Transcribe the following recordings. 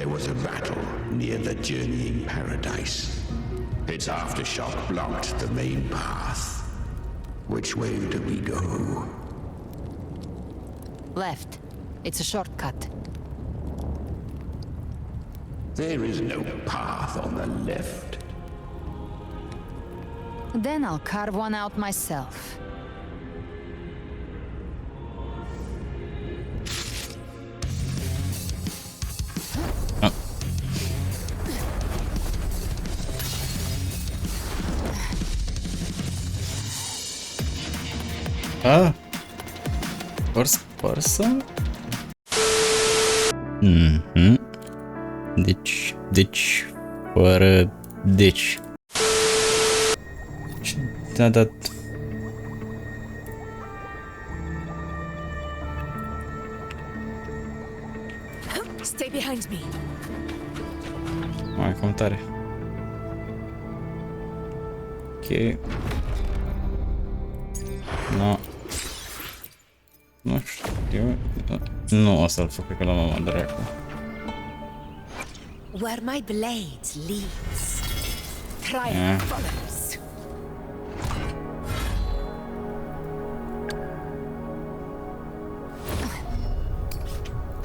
There was a battle near the journeying paradise. Its aftershock blocked the main path. Which way do we go? Left. It's a shortcut. There is no path on the left. Then I'll carve one out myself. Ah, first person? Deci, fără deci. Ce te-a dat? Stay behind me. Mai cam tare. Ok. No. Nu știu. Nu, asta-l fac, cred că la mama dracu. Where my blade leads, triumph follows.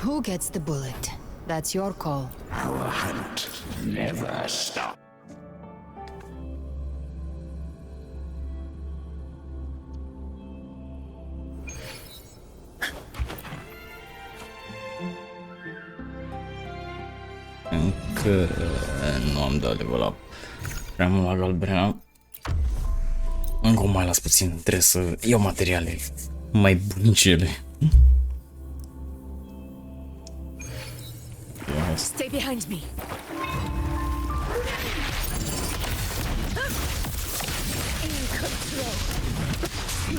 Who gets the bullet? That's your call. Our hunt never stops. Încă nu am dat level up prea mult la Galbrena. Încă o mai las puțin, trebuie să iau materiale mai bunicele. Stay behind me. In control.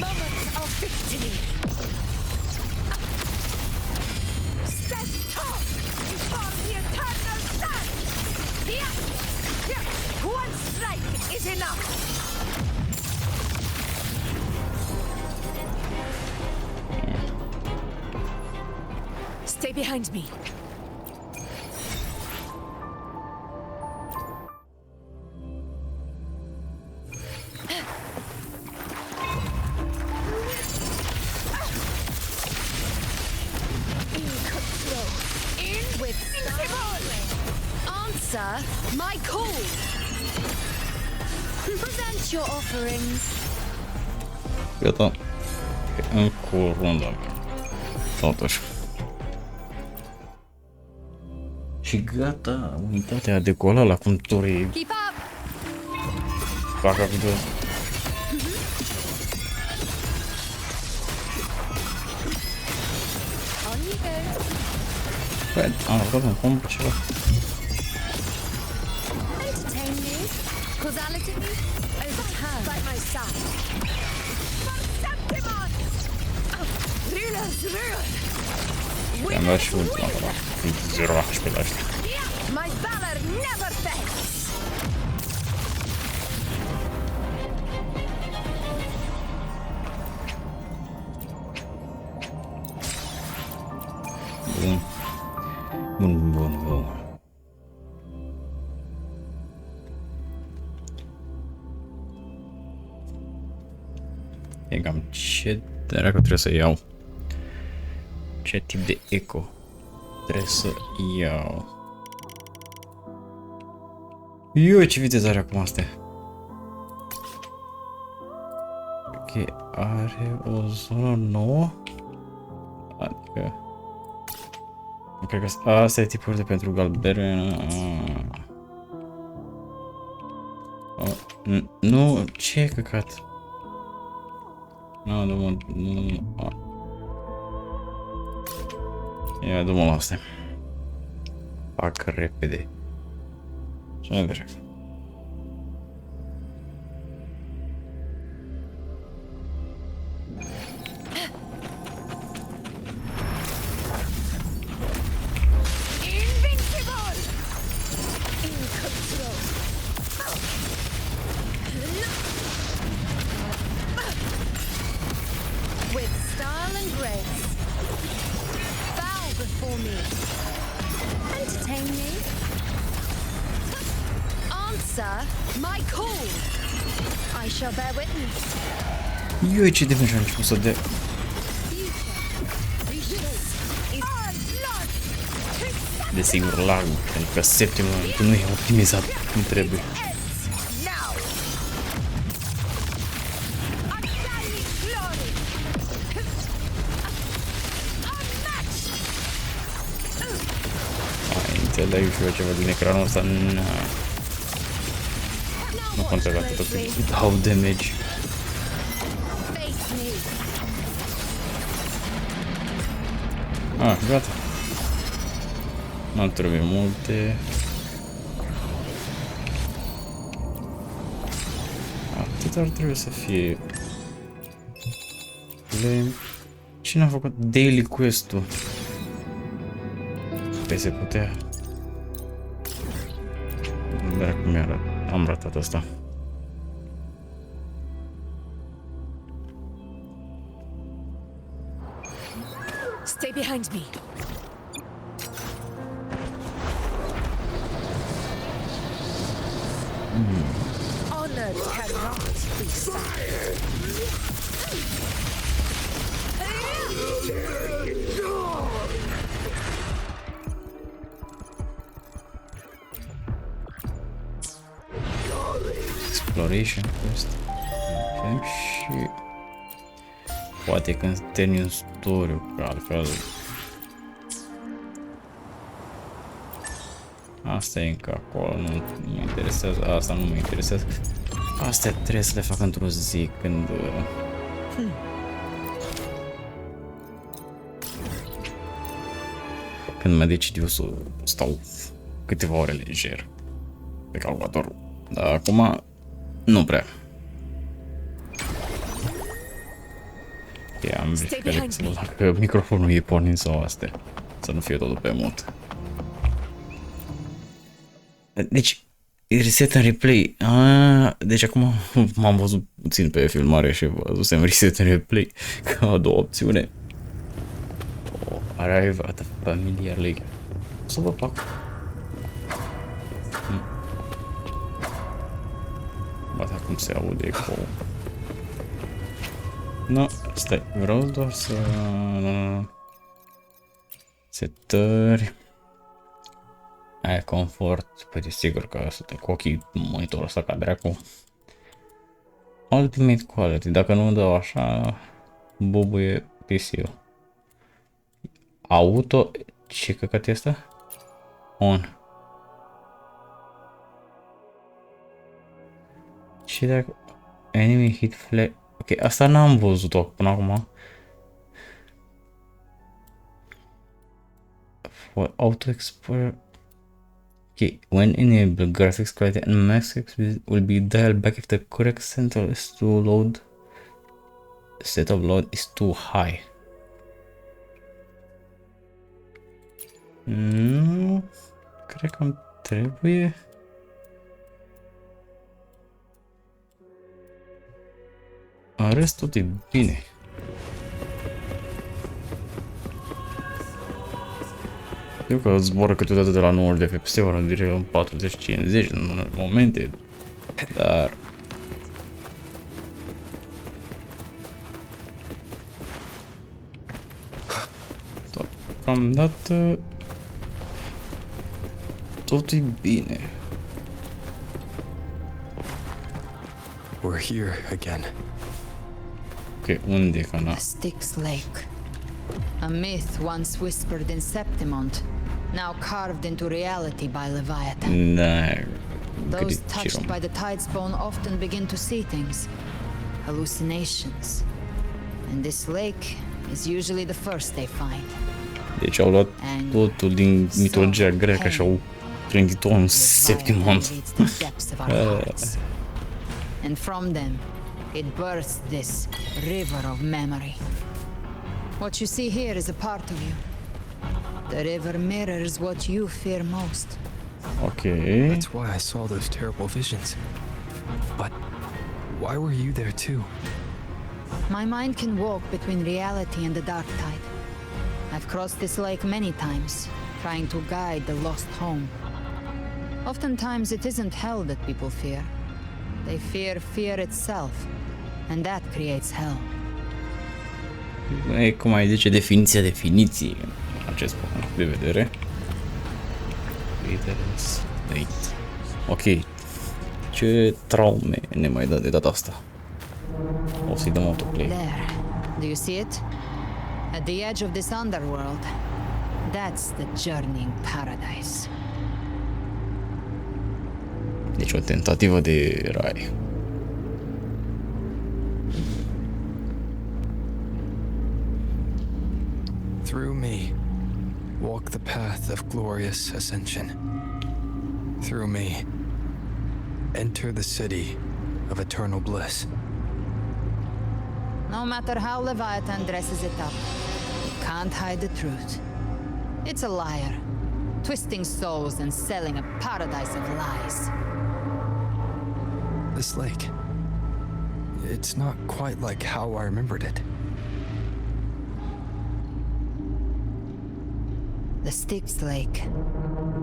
Moment of victory. Stand tall before the eternal sun. One strike is enough. Stay behind me. My call. Present your offerings. Gata. Încă o rundă. Totuși. Și gata, unitatea a decolat la conturii. Keep up. Facă video. On you go. Băi, am avut un combo ceva. Causality overturned by my side. Am luat și ultima ăla. 0 HP la ăștia. My valor never fails. Bun. E cam ce dracu trebuie să iau? Ce tip de eco trebuie să iau? Eu ce viteză are acum astea? Ok, are o zonă nouă? Adică... Cred că asta e tipul de pentru Galbrena. Nu, ce căcat? Nu. Ia, du-mă la astea. Fac repede. Ce ne trec? Bow before me. Entertain me. sir. My call. I shall bear witness. Eu ce de a început să dea. Desigur, lag, pentru că septimul nu e optimizat cum trebuie. Înțeleg și eu ceva din ecranul ăsta, nu contează atât cât dau damage. Gata. Nu trebuie multe. Atât ar trebui să fie. Cine a făcut daily quest-ul? Păi se putea. Dar cum am ratat asta. Stay behind me. Honored cannot be sacked. Exploration quest. Și poate când termin un story, că altfel asta e încă acolo, nu mă interesează, asta nu mă interesează. Astea trebuie să le fac într-o zi când când mă decid eu să stau câteva ore lejer pe calculator. Dar acum nu prea. Ok, am verificat să văd dacă microfonul e pornit sau astea. Să nu fie totul pe mut. Deci, reset în replay. Deci acum m-am văzut puțin pe filmare și văzusem reset în replay ca a doua opțiune. Arrive at a familiar lake. O să vă fac. Bata cum se aude eco. No, stai, vreau doar să... Setări. Aia, confort. Păi desigur că suntem cu ochii monitorul ăsta ca dracu. Ultimate quality. Dacă nu dau așa, bubuie PC-ul. Auto. Ce căcat este? On. Și dacă... Enemy hit flag... Ok, asta n-am văzut-o până acum. For auto explorer. Ok, when enabled, graphics quality and max will be dialed back if the correct center is too load. Setup load is too high. Nu, cred că îmi trebuie. În rest tot e bine. Eu că zboară câteodată de la 90 de FPS ori în direct în 40-50 în momente, dar... Deocamdată... Tot e bine. We're here again. Ok, unde e ca na? Styx Lake. A myth once whispered in Septimont, now carved into reality by Leviathan. Da, Those touched by the tidespawn often begin to see things, hallucinations. And this lake is usually the first they find. Deci au luat totul din mitologia greacă și au prindit-o în Septimont. And from them, it births this river of memory. What you see here is a part of you. The river mirrors what you fear most. Okay. That's why I saw those terrible visions. But why were you there too? My mind can walk between reality and the dark tide. I've crossed this lake many times, trying to guide the lost home. Oftentimes it isn't hell that people fear. They fear fear itself, and that creates hell. E cum ai zice, definiția definiției în acest punct de vedere. Ok. Ce traume ne mai dă de data asta? O să-i dăm autoplay. There. Do you see it? At the edge of this underworld. That's the journeying paradise. Deci o tentativă de rai. Through me, walk the path of glorious ascension. Through me, enter the city of eternal bliss. No matter how Leviathan dresses it up, it can't hide the truth. It's a liar, twisting souls and selling a paradise of lies. This lake, it's not quite like how I remembered it. The Styx Lake,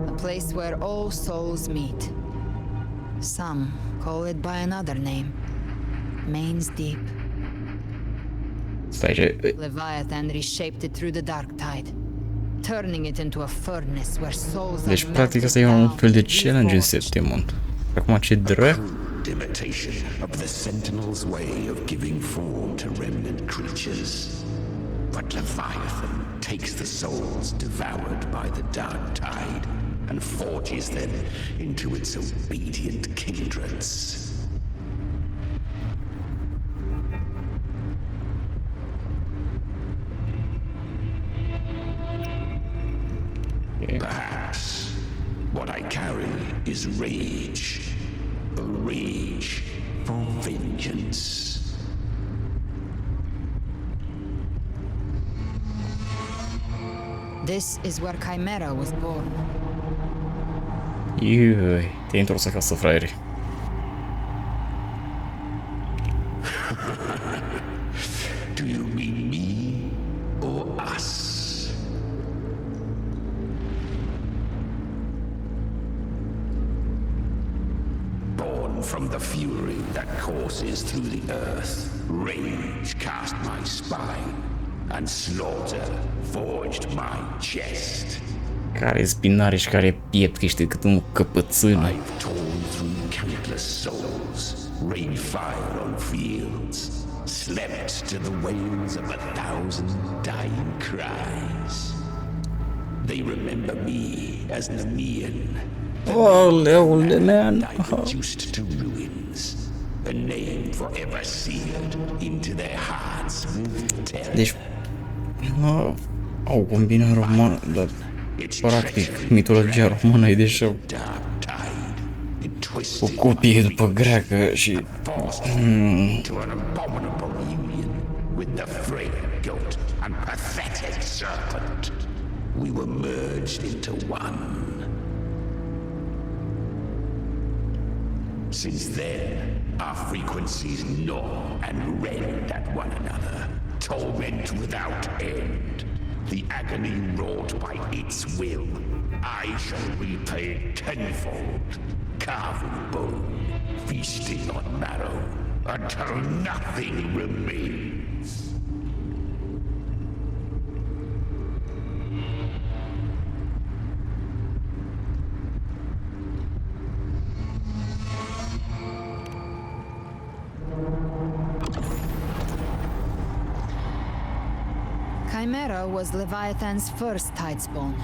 a place where all souls meet. Some call it by another name, Main's Deep. Stai, ce... Leviathan reshaped it through the dark tide, turning it into a furnace where souls Deci, are practic, asta e un fel de challenge în Septimont. Acum, ce drept? Imitation of the Sentinel's way of giving form to remnant creatures. But Leviathan takes the souls devoured by the dark tide and forges them into its obedient kindreds. Perhaps what I carry is rage. A rage for vengeance. This is where Chimera was born. Iui, te-ai întors acasă, fraiere. Do you mean me or us? Born from the fury that courses through the earth, rage cast my spine, and slaughter forged my chest. Care spinare și care piept, că ești cât un căpățân. I've torn through countless souls, rained fire on fields, slept to the wails of 1,000 dying cries. They remember me as Nemean, Oleule, man. I reduced to ruins, a name forever seared into their hearts with terror. Deci, au combinat romană, dar practic mitologia română e deja o copie după greacă și... To an abominable union with the frail goat and pathetic serpent. We were merged into one. Since then, our frequencies gnaw and rend at one another, torment without end. The agony wrought by its will, I shall repay tenfold, carving bone, feasting on marrow, until nothing remains. Chimera was Leviathan's first tidespawn,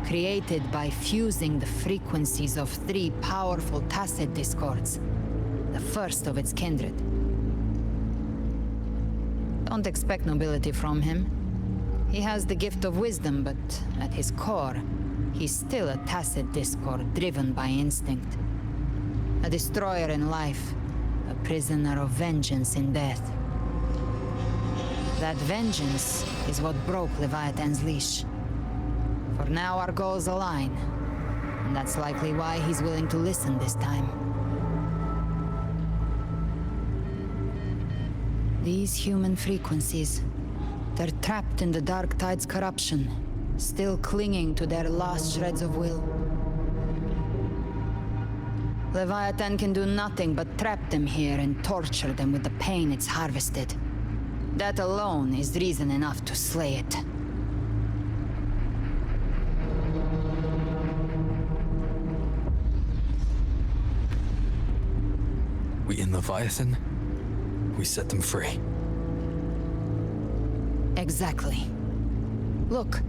created by fusing the frequencies of 3 powerful tacit discords, the first of its kindred. Don't expect nobility from him. He has the gift of wisdom, but at his core, he's still a tacit discord driven by instinct. A destroyer in life, a prisoner of vengeance in death. That vengeance is what broke Leviathan's leash. For now our goals align, and that's likely why he's willing to listen this time. These human frequencies, they're trapped in the Dark Tide's corruption, still clinging to their last shreds of will. Leviathan can do nothing but trap them here and torture them with the pain it's harvested. That alone is reason enough to slay it. We in Leviathan, we set them free. Exactly. Look,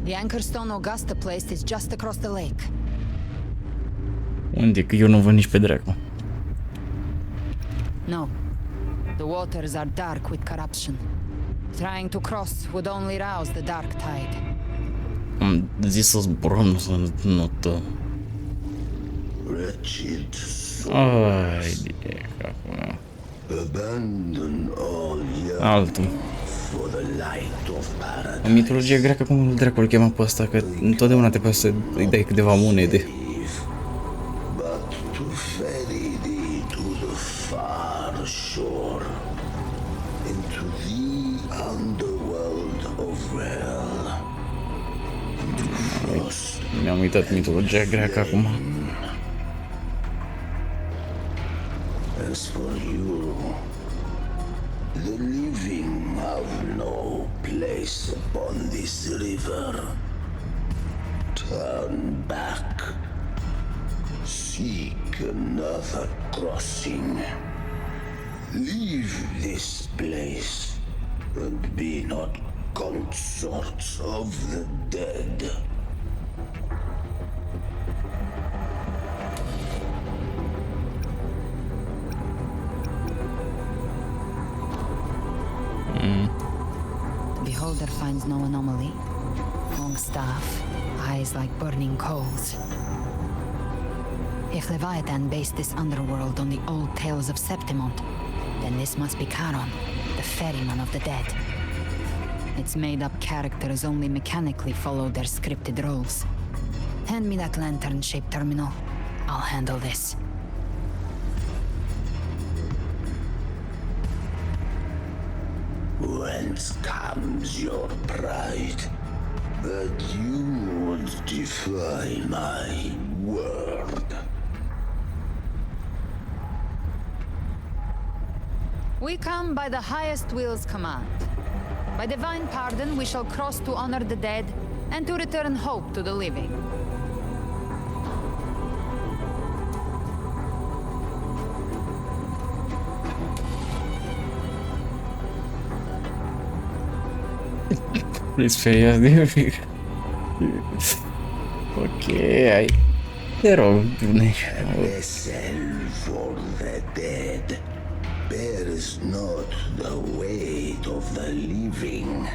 the anchor stone Augusta placed is just across the lake. Unde? Că eu nu văd nici pe dracu. No. The waters are dark with corruption. Trying to cross would only rouse the dark tide. Am zis să zburăm, să notăm. Wretched Ai de capul. abandon all Altul. for the light of paradise. În mitologia greacă cum dracu îl chema pe ăsta? Că întotdeauna te poți să îi dai câteva monede. But to ferry thee to the far shore, into the underworld of hell, into frost. Mi-am uitat mitologia greacă acum. As for you, the living have no place upon this river. Turn back. Seek another crossing. Leave this place and be not consorts of the dead. The beholder finds no anomaly. Long staff, eyes like burning coals. If Leviathan based this underworld on the old tales of Septimont, then this must be Charon, the ferryman of the dead. Its made-up characters only mechanically follow their scripted roles. Hand me that lantern-shaped terminal. I'll handle this. Whence comes your pride that you would defy my word? We come by the highest will's command. By divine pardon, we shall cross to honor the dead and to return hope to the living. Please feias de fic. Ok, ai. Te rog, bune. Vessel for the dead bears not the weight of the living.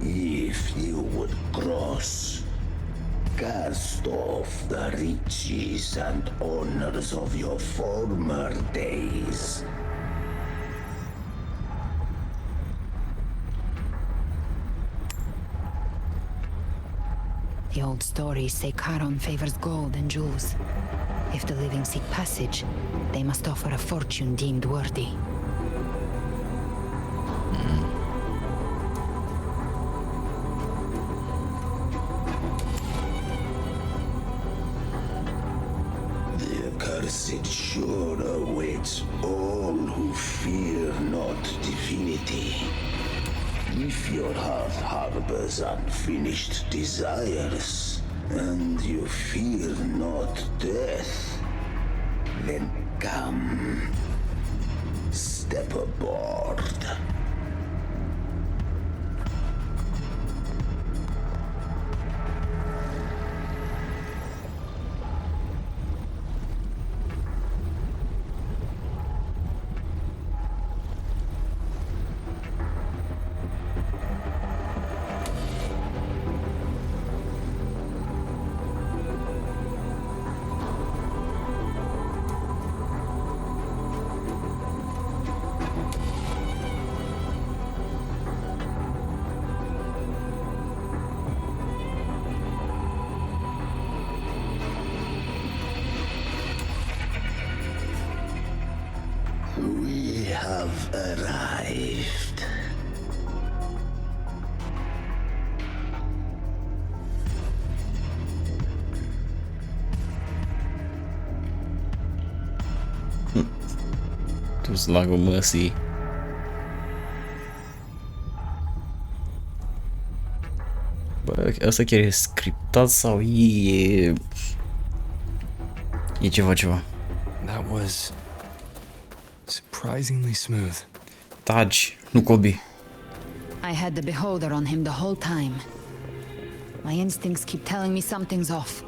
If you would cross, cast off the riches and honors of your former days. The old stories say Charon favors gold and jewels. If the living seek passage, they must offer a fortune deemed worthy. The accursed shore awaits all who fear not divinity. If your heart harbors unfinished desires, and you fear not death, then come, step aboard. We have arrived. pus lagul măsii. Bă, ăsta chiar e scriptat sau e ceva. That was surprisingly smooth. Taci, nu Kobe. I had the beholder on him the whole time. My instincts keep telling me something's off.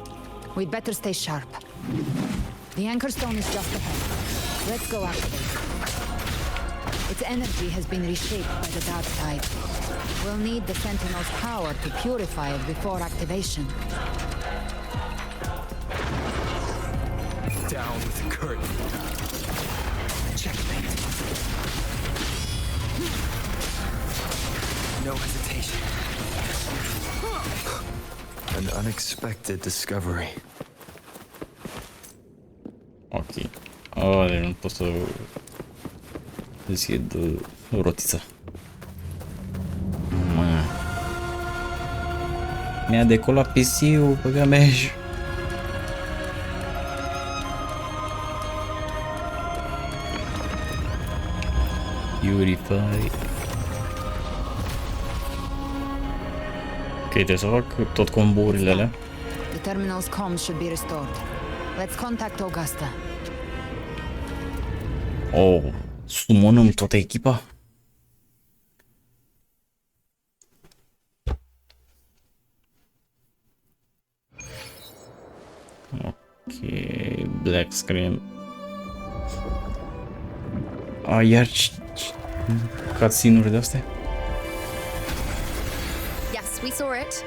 We'd better stay sharp. The anchor stone is just ahead. Let's go activate it. Its energy has been reshaped by the dark tide. We'll need the Sentinel's power to purify it before activation. Down with the curtain. Checkmate. No hesitation. An unexpected discovery. Ok. Deci nu pot să deschid rotița. Mi-a decolat PC-ul, băga mea. Purify. Ok, trebuie să fac tot combourile alea. The terminal's comms should be restored. Let's contact Augusta. Oh, sumonăm toată echipa? Ok, black screen. Iar cutscene-uri de-astea? Yes, we saw it.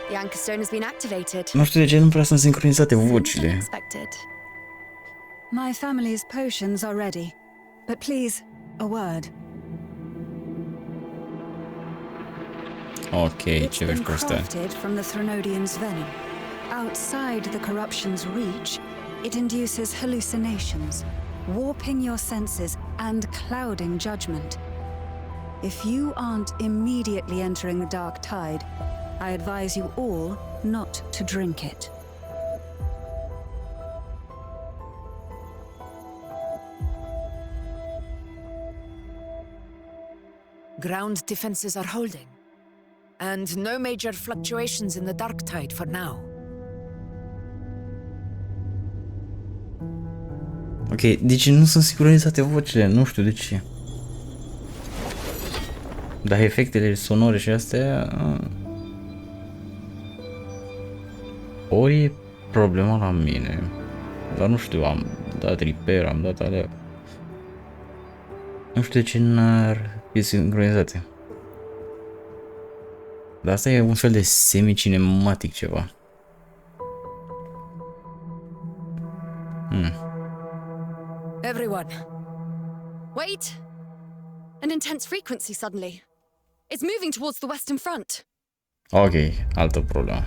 The anchor stone has been activated. Nu știu de ce nu prea sunt sincronizate vocile. Unexpected. My family's potions are ready, but please, a word. Ok, It's ce vezi been cu asta? crafted from the Threnodian's venom. Outside the corruption's reach, it induces hallucinations, warping your senses and clouding judgment. If you aren't immediately entering the dark tide, I advise you all not to drink it. Ground defenses are holding, and no major fluctuations in the dark tide for now. Ok, deci nu sunt sincronizate vocile, nu știu de ce. Dar efectele sonore și astea... Ori e problema la mine. Dar nu știu, am dat repair, am dat alea. Nu știu de ce n-ar fi sincronizate. Dar asta e un fel de semi-cinematic ceva. Everyone. Wait! An intense frequency suddenly. It's moving towards the western front. Ok, altă problemă.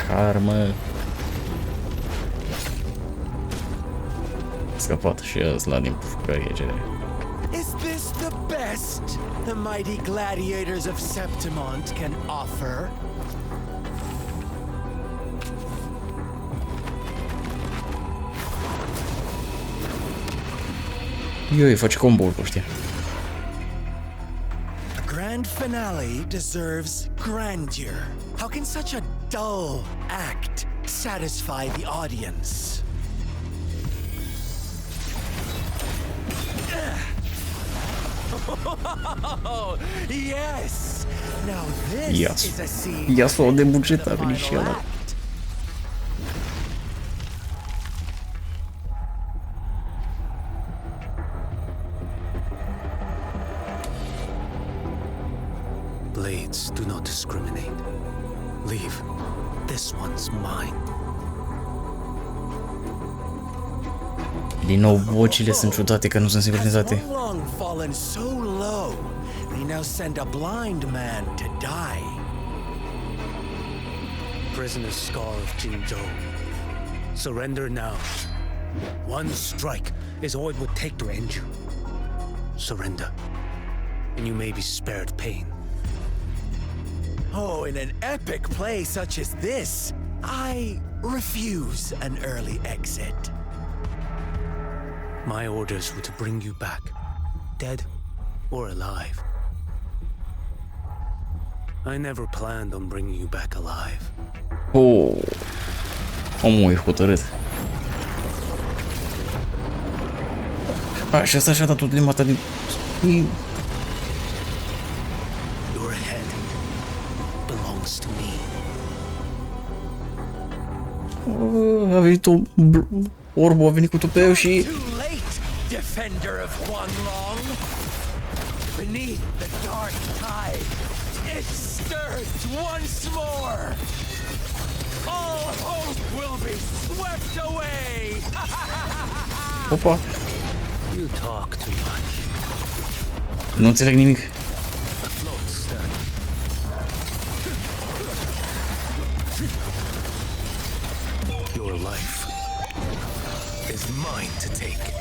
Karmă. Scăpat și ăsta din pușcărie ce. Is this the best the mighty gladiators of Septimont can offer? Eu îi face combo-ul cu ăștia. A grand finale deserves grandeur. How can such a dull act satisfy the audience? Yes! Now this is a scene. Ia s-o de buget a venit și ăla. Blades do not discriminate. Leave. This one's mine. Din nou vocile sunt ciudate că nu sunt sincronizate. Has long fallen so low, they now send a blind man to die. Prisoner's scar of Jingzhou. Surrender now. One strike is all it would take to end you. Surrender, and you may be spared pain. Oh, in an epic play such as this, I refuse an early exit. My orders were to bring you back, dead or alive. I never planned on bringing you back alive. Oh, omul e hotărât. Și asta și-a dat tot limba ta din... Your head belongs to me. A venit orbul, a venit cu tupeu și... Too late, defender of One Long. Beneath the dark tide, it stirs once more. All hope will be swept away. Opa, You talk too much. nu înțeleg nimic. Afloat, stern. Your life is mine to take.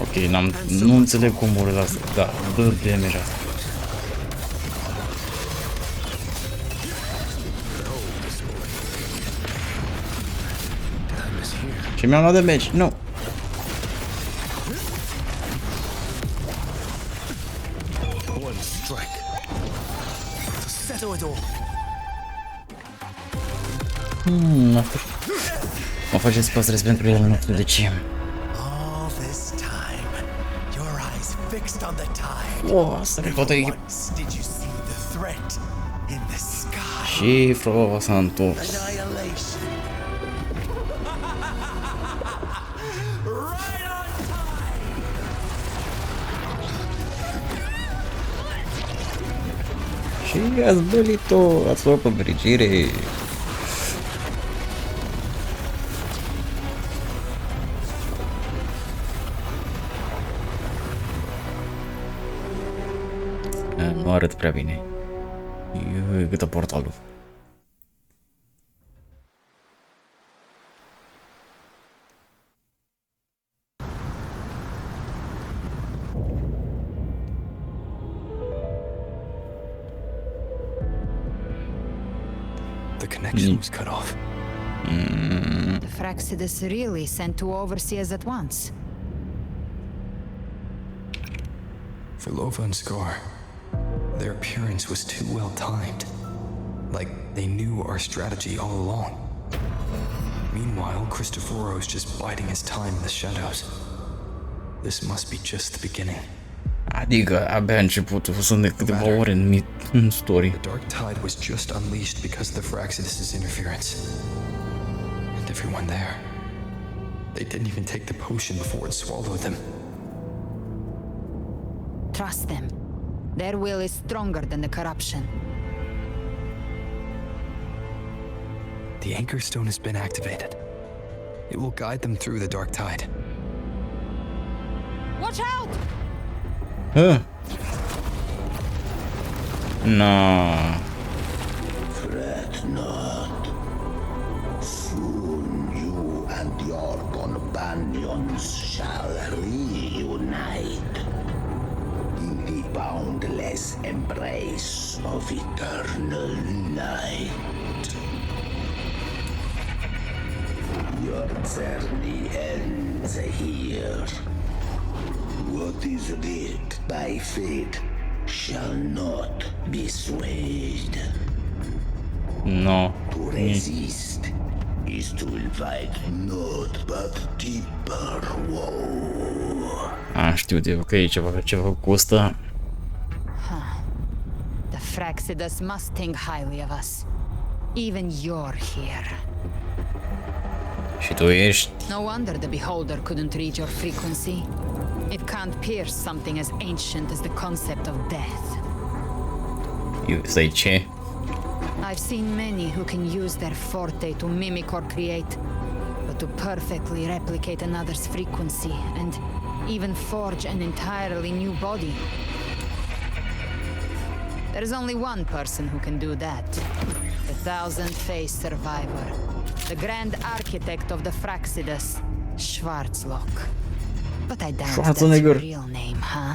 Ok, nu înțeleg cum o lasă. Da, dă damage asta. Și mi-am luat damage, nu. One strike to settle it all. Mă faceți păstrez pentru el, nu știu de ce. All this time, your eyes fixed on the tide. Oh, asta mi poate... Once did you see the threat in the sky? Și frova s-a întors. Annihilation. Right on time. Și ați bălit-o, ați luat pe fericire. Nu arăt prea bine. E câtă portalul. The connection was cut off. The Fraxidus really sent two overseers at once. For Lova and Scar, their appearance was too well timed. Like they knew our strategy all along. Meanwhile, Christophero's just biding his time in the shadows. This must be just the beginning. Adică abia începutul, sunt de câteva ore în story. The Dark Tide was just unleashed because of the Fraxidus' interference. And everyone there, they didn't even take the potion before it swallowed them. Trust them. Their will is stronger than the corruption. The Anchor Stone has been activated. It will guide them through the Dark Tide. Watch out! No. Fret not. Soon you and your companions shall reunite in the boundless embrace of eternal night. Your journey ends here. What is writ by fate shall not be swayed. No. To resist is to invite naught but deeper woe. Știu de că e ceva cu ăsta. The Fraxidus must think highly of us. Even you're here. Și tu ești... No wonder the Beholder couldn't reach your frequency. It can't pierce something as ancient as the concept of death. You say ce? I've seen many who can use their forte to mimic or create, but to perfectly replicate another's frequency and even forge an entirely new body. There's only one person who can do that. The thousand-faced survivor. The grand architect of the Fraxidus, Schwarzlock. But I doubt that's your real name, huh?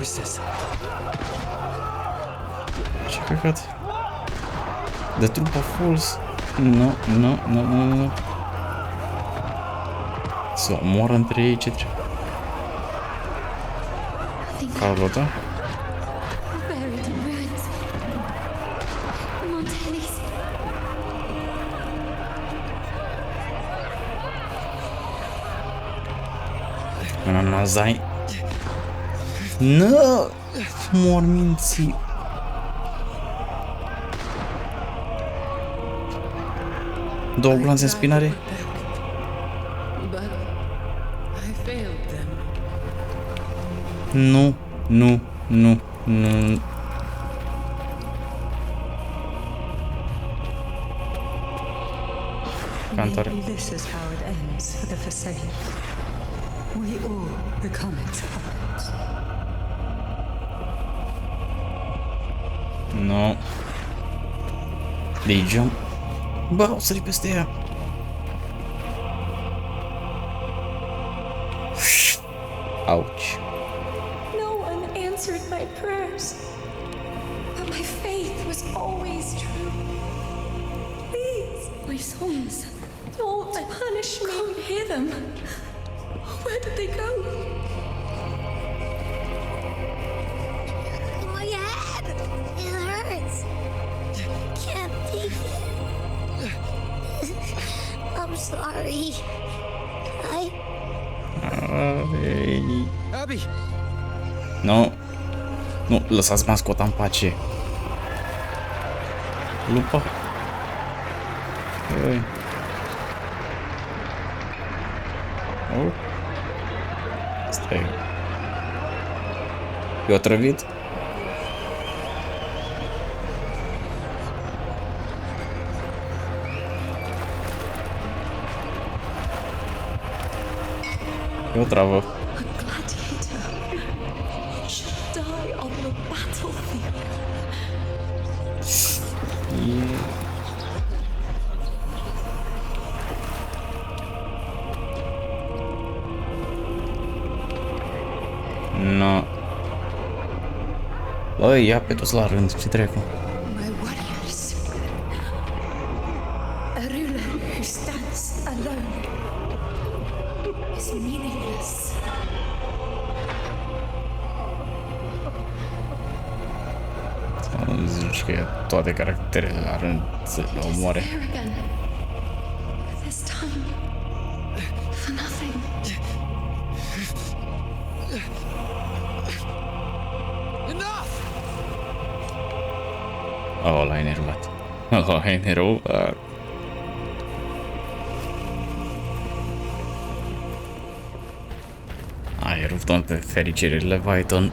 was this? Ce căcat? De trup a fost. Nu. Să moară între ei, ce trebuie? Carlota? Nazai. Nu! Mor minții. Două glanțe în spinare. Nu. Cantare. This is how it ends for the Forsaken. We all become its puppets. No. Legion. Bă, o sări peste ea. Ouch. No one answered my prayers, but my faith was always true. Please, my souls, don't punish me. Can't hear them. Where did they go? My head! It hurts! Can't take it. I'm sorry. Abby! Nu. Nu, lăsați mascota în pace. Lupa. Ei. Oh. Stai. E otrăvit? E o travă. A gladiator should die on the battlefield. No. Băi, ia pe toți la rând, ce trecu? My warriors. A ruler who stands alone is meaningless. Zici că toate caracterele la rând să le omoare. Here again. This time for nothing. Oh, l-ai enervat. Oh, l-ai enervat. Ai rupt-o pe fericire, Leviathan.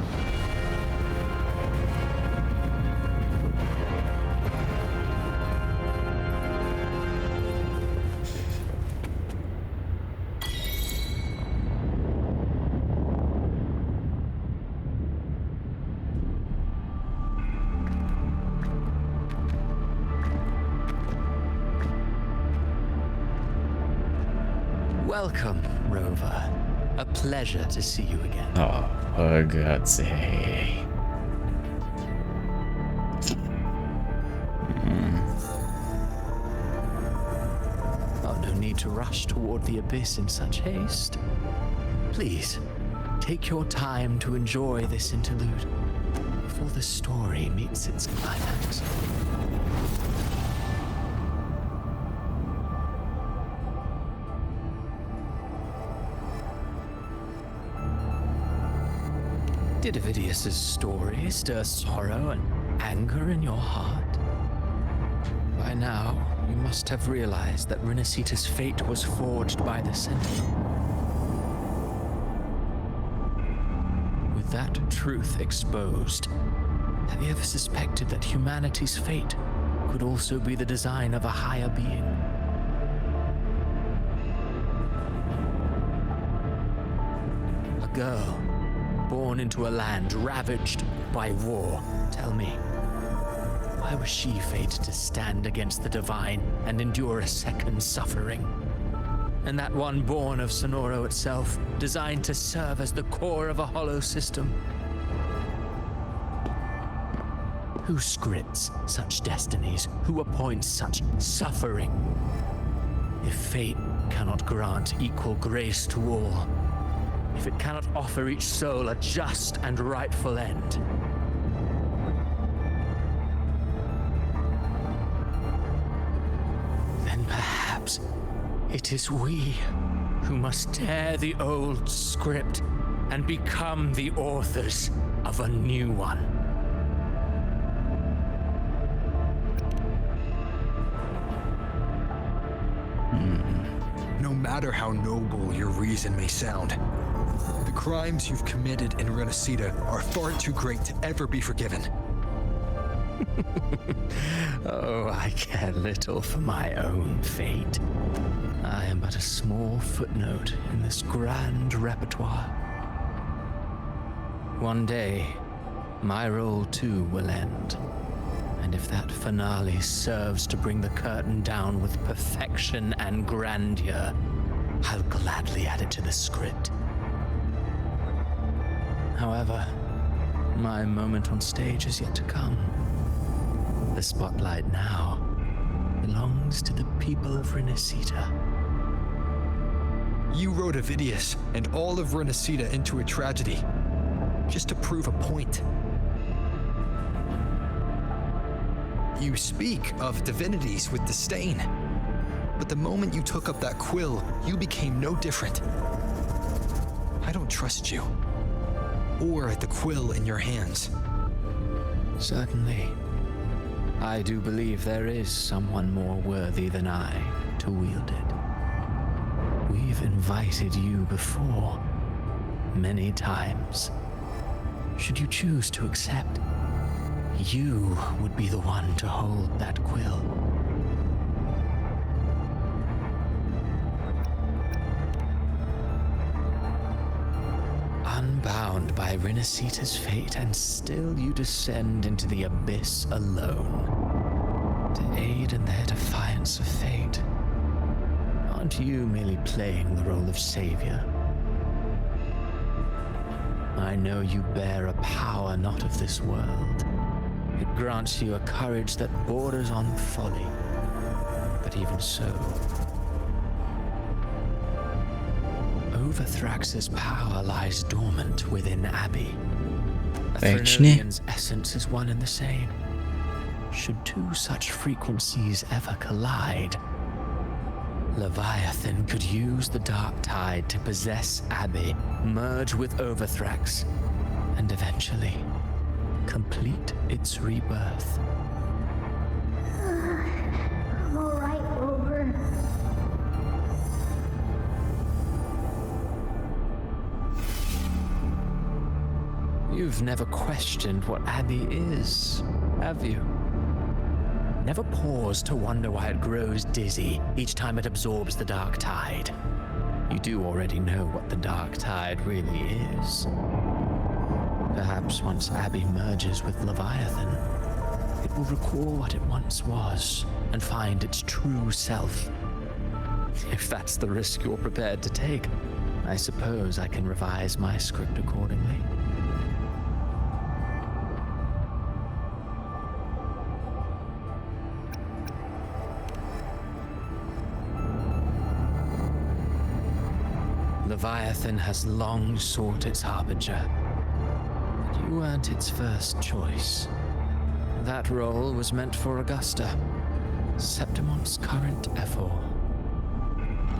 Welcome, Rover. A pleasure to see you again. Oh, for God's sake. Oh, no need to rush toward the abyss in such haste. Please, take your time to enjoy this interlude before the story meets its climax. Did Avidius's story stir sorrow and anger in your heart? By now, you must have realized that Renacita's fate was forged by the Sentinel. With that truth exposed, have you ever suspected that humanity's fate could also be the design of a higher being? A girl born into a land ravaged by war. Tell me, why was she fated to stand against the divine and endure a second suffering? And that one born of Sonoro itself, designed to serve as the core of a hollow system? Who scripts such destinies? Who appoints such suffering? If fate cannot grant equal grace to all, if it cannot offer each soul a just and rightful end, then perhaps it is we who must tear the old script and become the authors of a new one. No matter how noble your reason may sound, the crimes you've committed in Renacida are far too great to ever be forgiven. Oh, I care little for my own fate. I am but a small footnote in this grand repertoire. One day, my role too will end. And if that finale serves to bring the curtain down with perfection and grandeur, I'll gladly add it to the script. However, my moment on stage is yet to come. The spotlight now belongs to the people of Renacida. You wrote Avidius and all of Renacida into a tragedy, just to prove a point. You speak of divinities with disdain, but the moment you took up that quill, you became no different. I don't trust you, or the quill in your hands. Certainly. I do believe there is someone more worthy than I to wield it. We've invited you before, many times. Should you choose to accept, you would be the one to hold that quill. Unbound by Renacida's fate, and still you descend into the abyss alone, to aid in their defiance of fate. Aren't you merely playing the role of savior? I know you bear a power not of this world. It grants you a courage that borders on folly. But even so, Overthrax's power lies dormant within Abbey. A Threnodian's essence is one and the same. Should two such frequencies ever collide, Leviathan could use the dark tide to possess Abbey, merge with Overthrax, and eventually complete its rebirth. I'm alright, Over. You've never questioned what Abbey is, have you? Never paused to wonder why it grows dizzy each time it absorbs the dark tide. You do already know what the dark tide really is. Perhaps once Abbey merges with Leviathan, it will recall what it once was and find its true self. If that's the risk you're prepared to take, I suppose I can revise my script accordingly. Leviathan has long sought its harbinger, but you weren't its first choice. That role was meant for Augusta, Septimon's current ephor.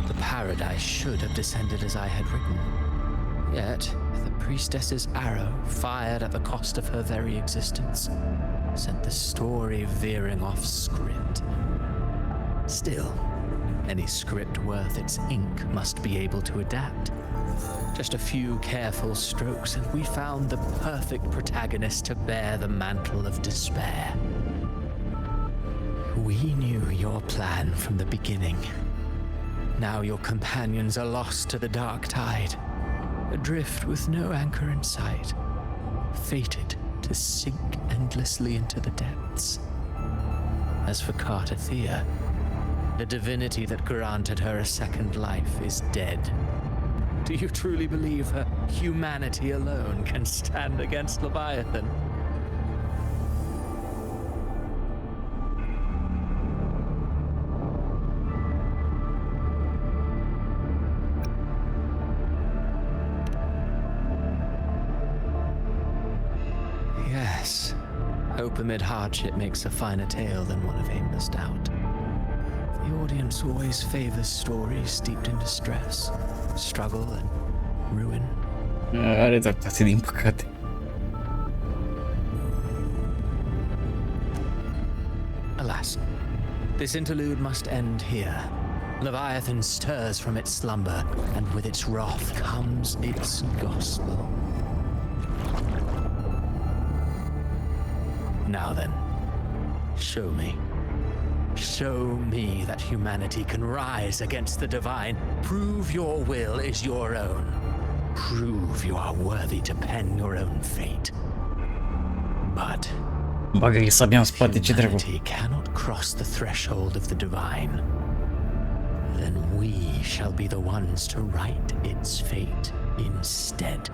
The paradise should have descended as I had written, yet the priestess's arrow, fired at the cost of her very existence, sent the story veering off script. Still, any script worth its ink must be able to adapt. Just a few careful strokes, and we found the perfect protagonist to bear the mantle of despair. We knew your plan from the beginning. Now your companions are lost to the dark tide, adrift with no anchor in sight, fated to sink endlessly into the depths. As for Cartathea, the divinity that granted her a second life is dead. Do you truly believe her humanity alone can stand against Leviathan? Hope amid hardship makes a finer tale than one of aimless doubt. The audience always favors stories steeped in distress, struggle, and ruin. Are dreptate, din păcate. Alas, this interlude must end here. Leviathan stirs from its slumber, and with its wrath comes its gospel. Now then, show me. Show me that humanity can rise against the divine. Prove your will is your own. Prove you are worthy to pen your own fate. But Bagă-i sabia în spate, ce dracu. humanity cannot cross the threshold of the divine. Then we shall be the ones to write its fate instead.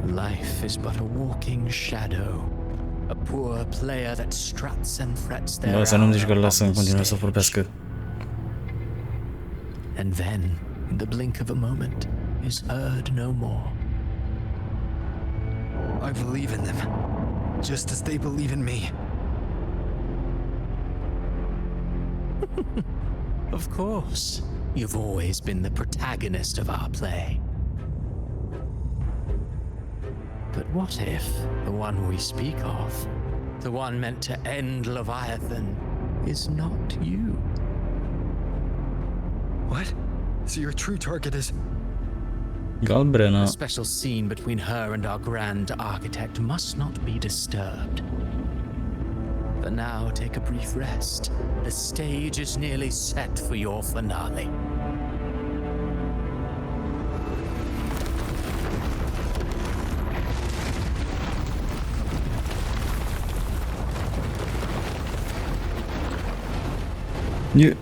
Life is but a walking shadow, a poor player that struts and frets their Da, să nu-mi zici că îl hour lasă în on continuare să stage. vorbească. And then, in the blink of a moment, is heard no more. I believe in them, just as they believe in me. Of course, you've always been the protagonist of our play. But what if the one we speak of, the one meant to end Leviathan, is not you? What? So your true target is... Galbrena. The special scene between her and our grand architect must not be disturbed. But now take a brief rest. The stage is nearly set for your finale. Yeah.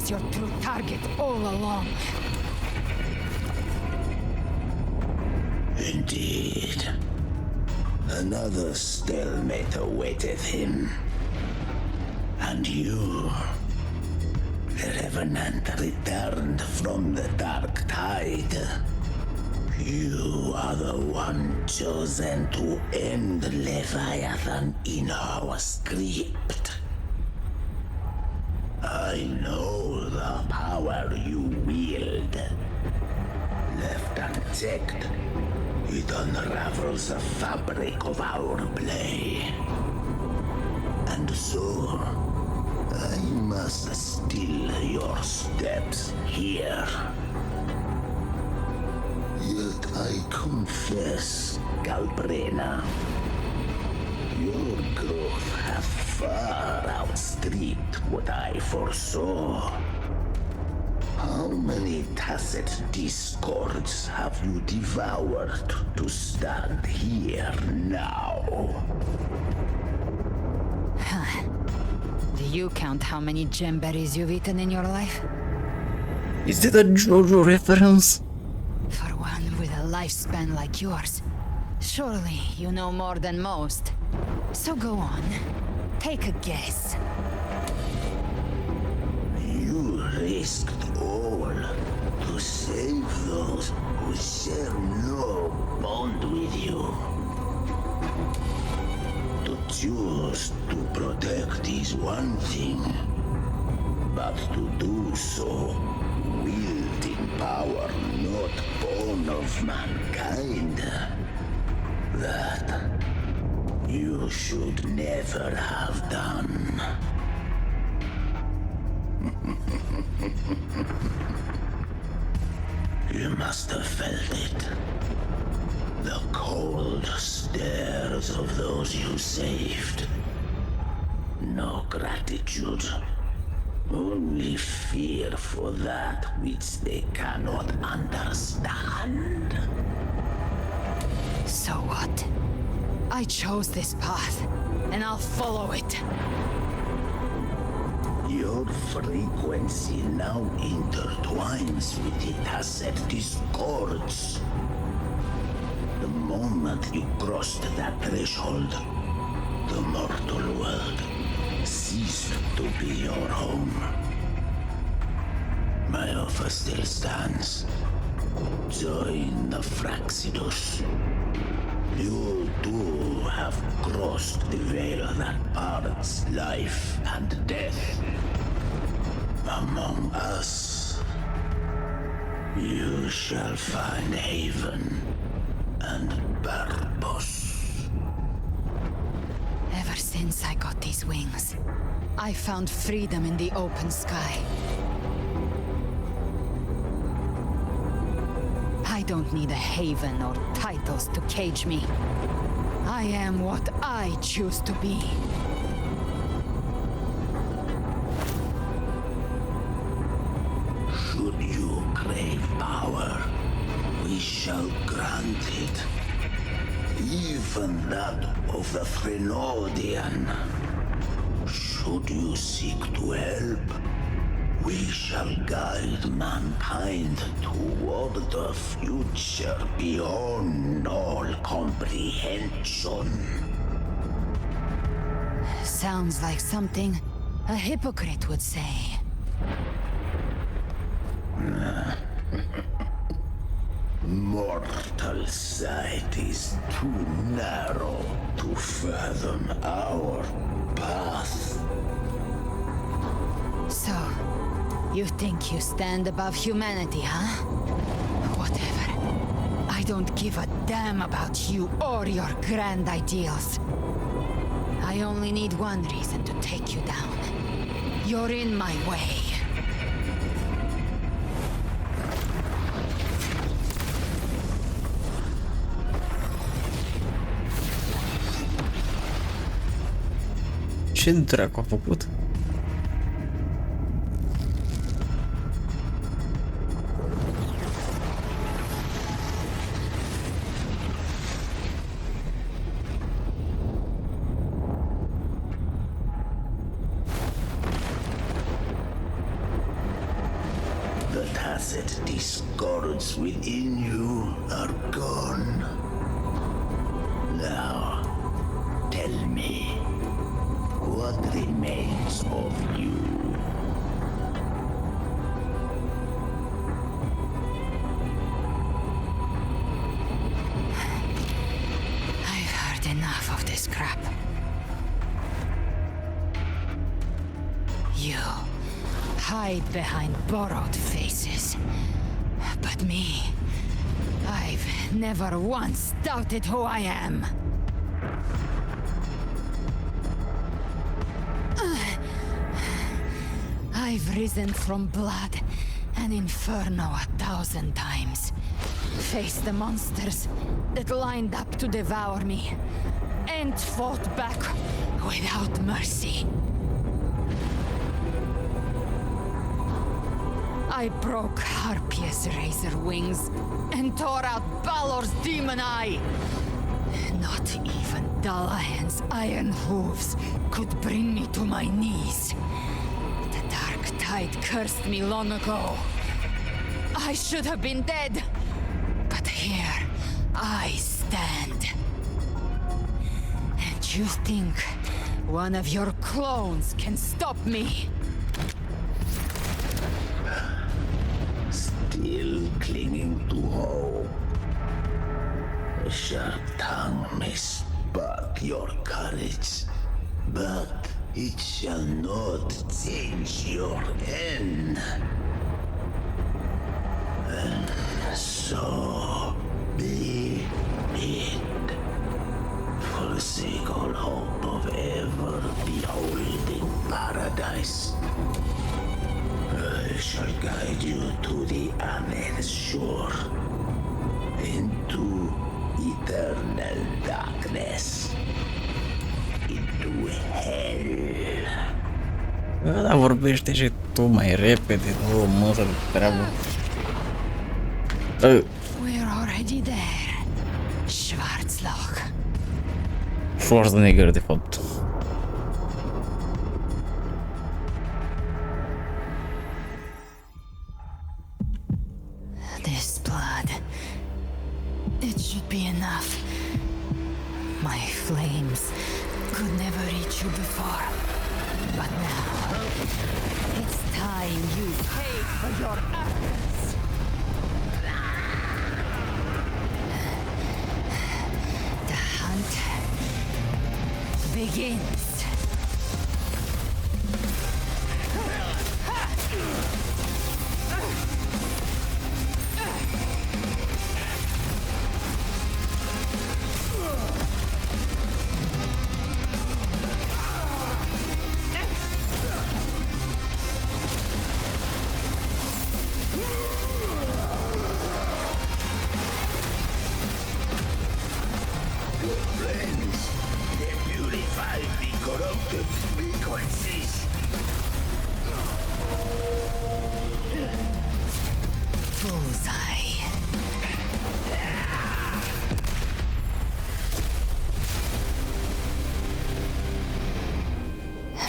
Your true target all along. Indeed. Another stalemate awaiteth him. And you, the Revenant returned from the dark tide. You are the one chosen to end Leviathan in our script. I know the power you wield. Left unchecked, it unravels the fabric of our play. And so, I must still your steps here. Yet I confess, Galbrena, your growth hath far outstripped what I foresaw. How many tacit discords have you devoured to stand here now? Do you count how many gemberries you've eaten in your life? Is that a JoJo reference? For one with a lifespan like yours, surely you know more than most. So go on, take a guess. You risked all to save those who share no bond with you. To choose to protect is one thing, but to do so wielding power not born of mankind, that you should never have done. You must have felt it. The cold stares of those you saved. No gratitude. Only fear for that which they cannot understand. So what? I chose this path, and I'll follow it. Your frequency now intertwines with the tacit discords. The moment you crossed that threshold, the mortal world ceased to be your home. My offer still stands. Join the Fraxidus. You too have crossed the veil that parts life and death. Among us, you shall find haven and purpose. Ever since I got these wings, I found freedom in the open sky. I don't need a haven or titles to cage me. I am what I choose to be. Should you crave power, we shall grant it. Even that of the Frenodian. Should you seek to help, we shall guide mankind toward a future beyond all comprehension. Sounds like something a hypocrite would say. Mortal sight is too narrow to fathom our path. So, you think you stand above humanity, huh? Whatever. I don't give a damn about you or your grand ideals. I only need one reason to take you down. You're in my way. Ce dracu a făcut? The tacit discords within you are gone. Now, tell me, what remains of you? I've heard enough of this crap. You hide behind borrowed faces. But me, I've never once doubted who I am. I've risen from blood and inferno 1,000 times. Faced the monsters that lined up to devour me, and fought back without mercy. I broke Harpia's razor wings and tore out Balor's demon eye. Not even Dalahan's iron hooves could bring me to my knees. The dark tide cursed me long ago. I should have been dead, but here I stand. And you think one of your clones can stop me? Still clinging to hope. A sharp tongue may spark your courage, but it shall not change your end. And so be it. Forsake all hope of ever beholding paradise. I shall guide you to the Amet's shore, into eternal darkness, into hell. Da, vorbește și tu mai repede, nu mă să treabă. We're already there. Schwarzloch. Schwarzenegger, de fapt. This blood. It should be enough. My flames could never reach you before. But now, it's time you paid for your actions. The hunt begins.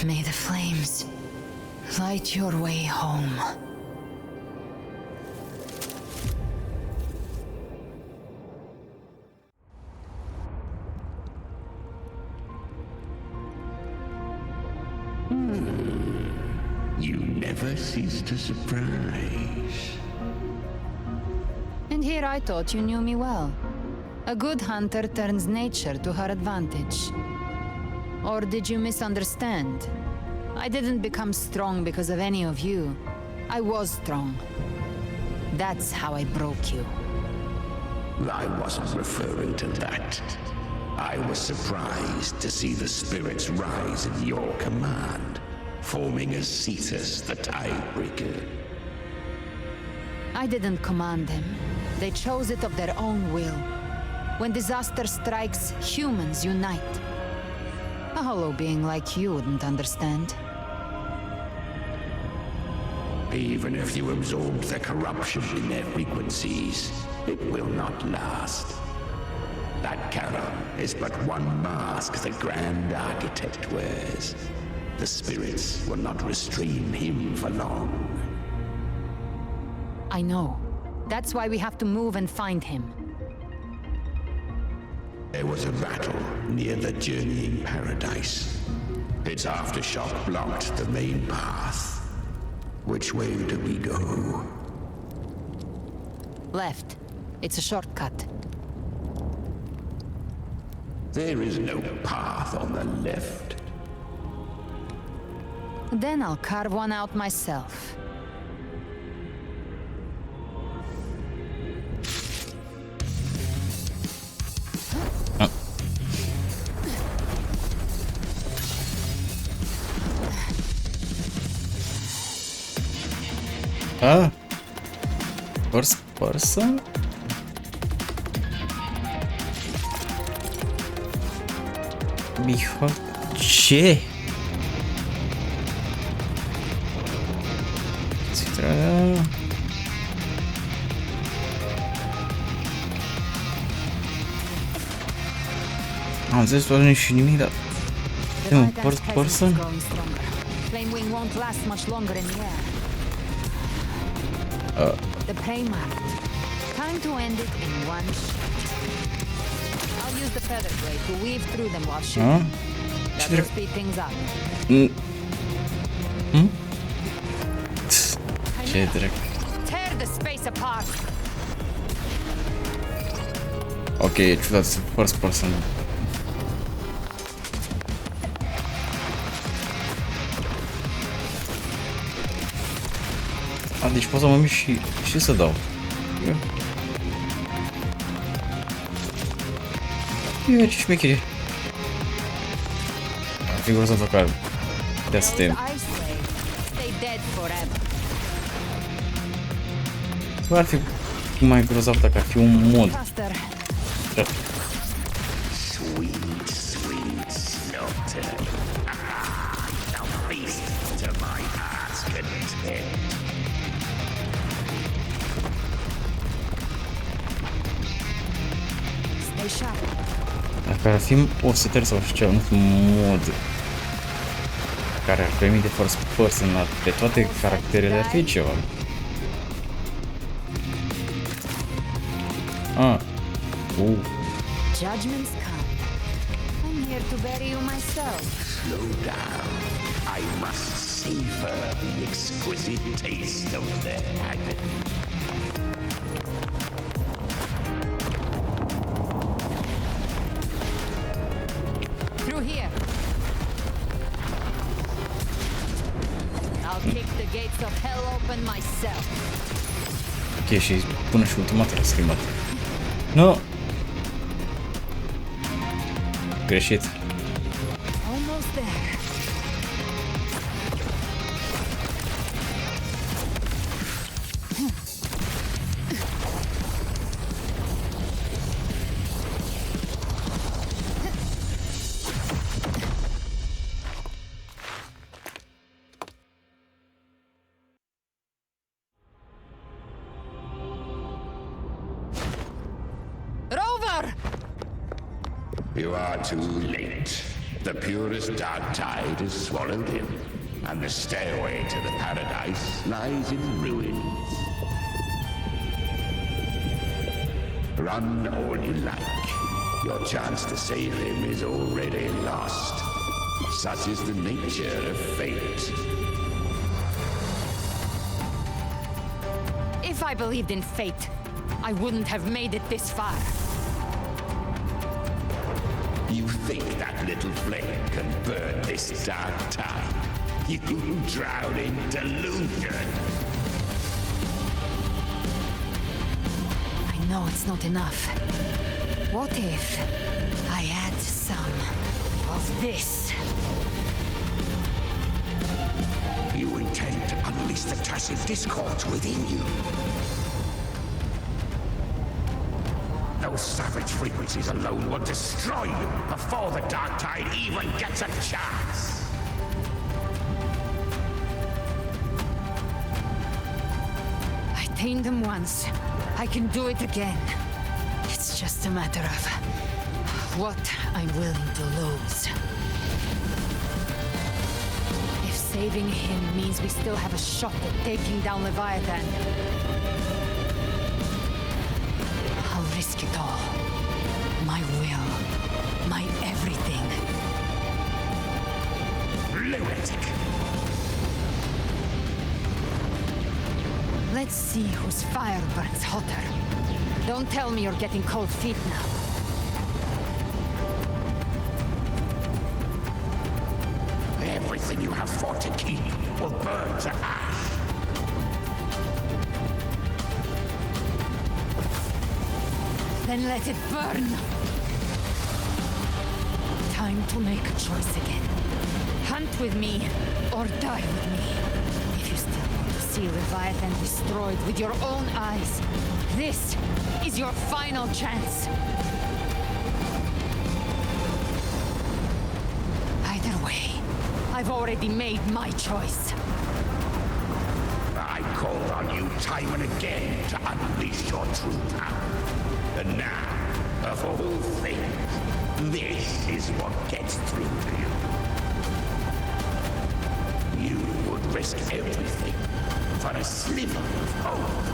May the flames light your way home. You never cease to surprise. And here I thought you knew me well. A good hunter turns nature to her advantage. Or did you misunderstand? I didn't become strong because of any of you. I was strong. That's how I broke you. I wasn't referring to that. I was surprised to see the spirits rise at your command, forming as Cetus the Tidebreaker. I didn't command them. They chose it of their own will. When disaster strikes, humans unite. A hollow being like you wouldn't understand. Even if you absorb the corruption in their frequencies, it will not last. That Charon is but one mask the Grand Architect wears. The spirits will not restrain him for long. I know. That's why we have to move and find him. There was a battle near the Journeying Paradise. Its aftershock blocked the main path. Which way do we go? Left. It's a shortcut. There is no path on the left. Then I'll carve one out myself. Ah, first person? Behold, ce? Am zis doar și nimic, dar... Nu, first person? Flame wing won't last much longer in the air. The prey mark. Time to end it in one shot. I'll use the feather blade to weave through them while shooting. That will speed things up. Ce drept. Tear the space apart. Ok, e ciudat, first person. A, deci pot să mă mișc și să dau. E ce șmecherie. Ar fi grozav dacă ar putea să te... Ar fi mai grozav dacă ar fi un mod. Sweet, sweet slaughter. Now feast to my Dacă ar fi o setare sau ceva, nu știu, mod care ar permite first person pe toate caracterele, ar fi ceva. Judgments come. I'm here to bury you myself. Slow down. I must savor the exquisite taste of their agony. Through here. I'll kick the gates of hell open myself. Ok, și până și ultimatul a schimbat. Nu! Greșit. Almost there. You are too late. The purest dark tide is swallowed in, and the stairway to the paradise lies in ruins. Run all you like. Your chance to save him is already lost. Such is the nature of fate. If I believed in fate, I wouldn't have made it this far. You think that little flame can burn this dark tide? You drown in delusion. I know it's not enough. What if I add some of this? You intend to unleash the tacit discord within you. Those savage frequencies alone will destroy you before the dark tide even gets a chance. I tamed them once. I can do it again. It's just a matter of what I'm willing to lose. If saving him means we still have a shot at taking down Leviathan, I'll risk it all. My will, my everything. Lunatic! Let's see whose fire burns hotter. Don't tell me you're getting cold feet now. Everything you have fought to keep will burn to ash. Then let it burn! Time to make a choice again. Hunt with me, or die with me. If you still want to see Leviathan destroyed with your own eyes, this is your final chance. Either way, I've already made my choice. I called on you time and again to unleash your true power. And now, of all things, this is what gets through to you. You would risk everything for a sliver of hope.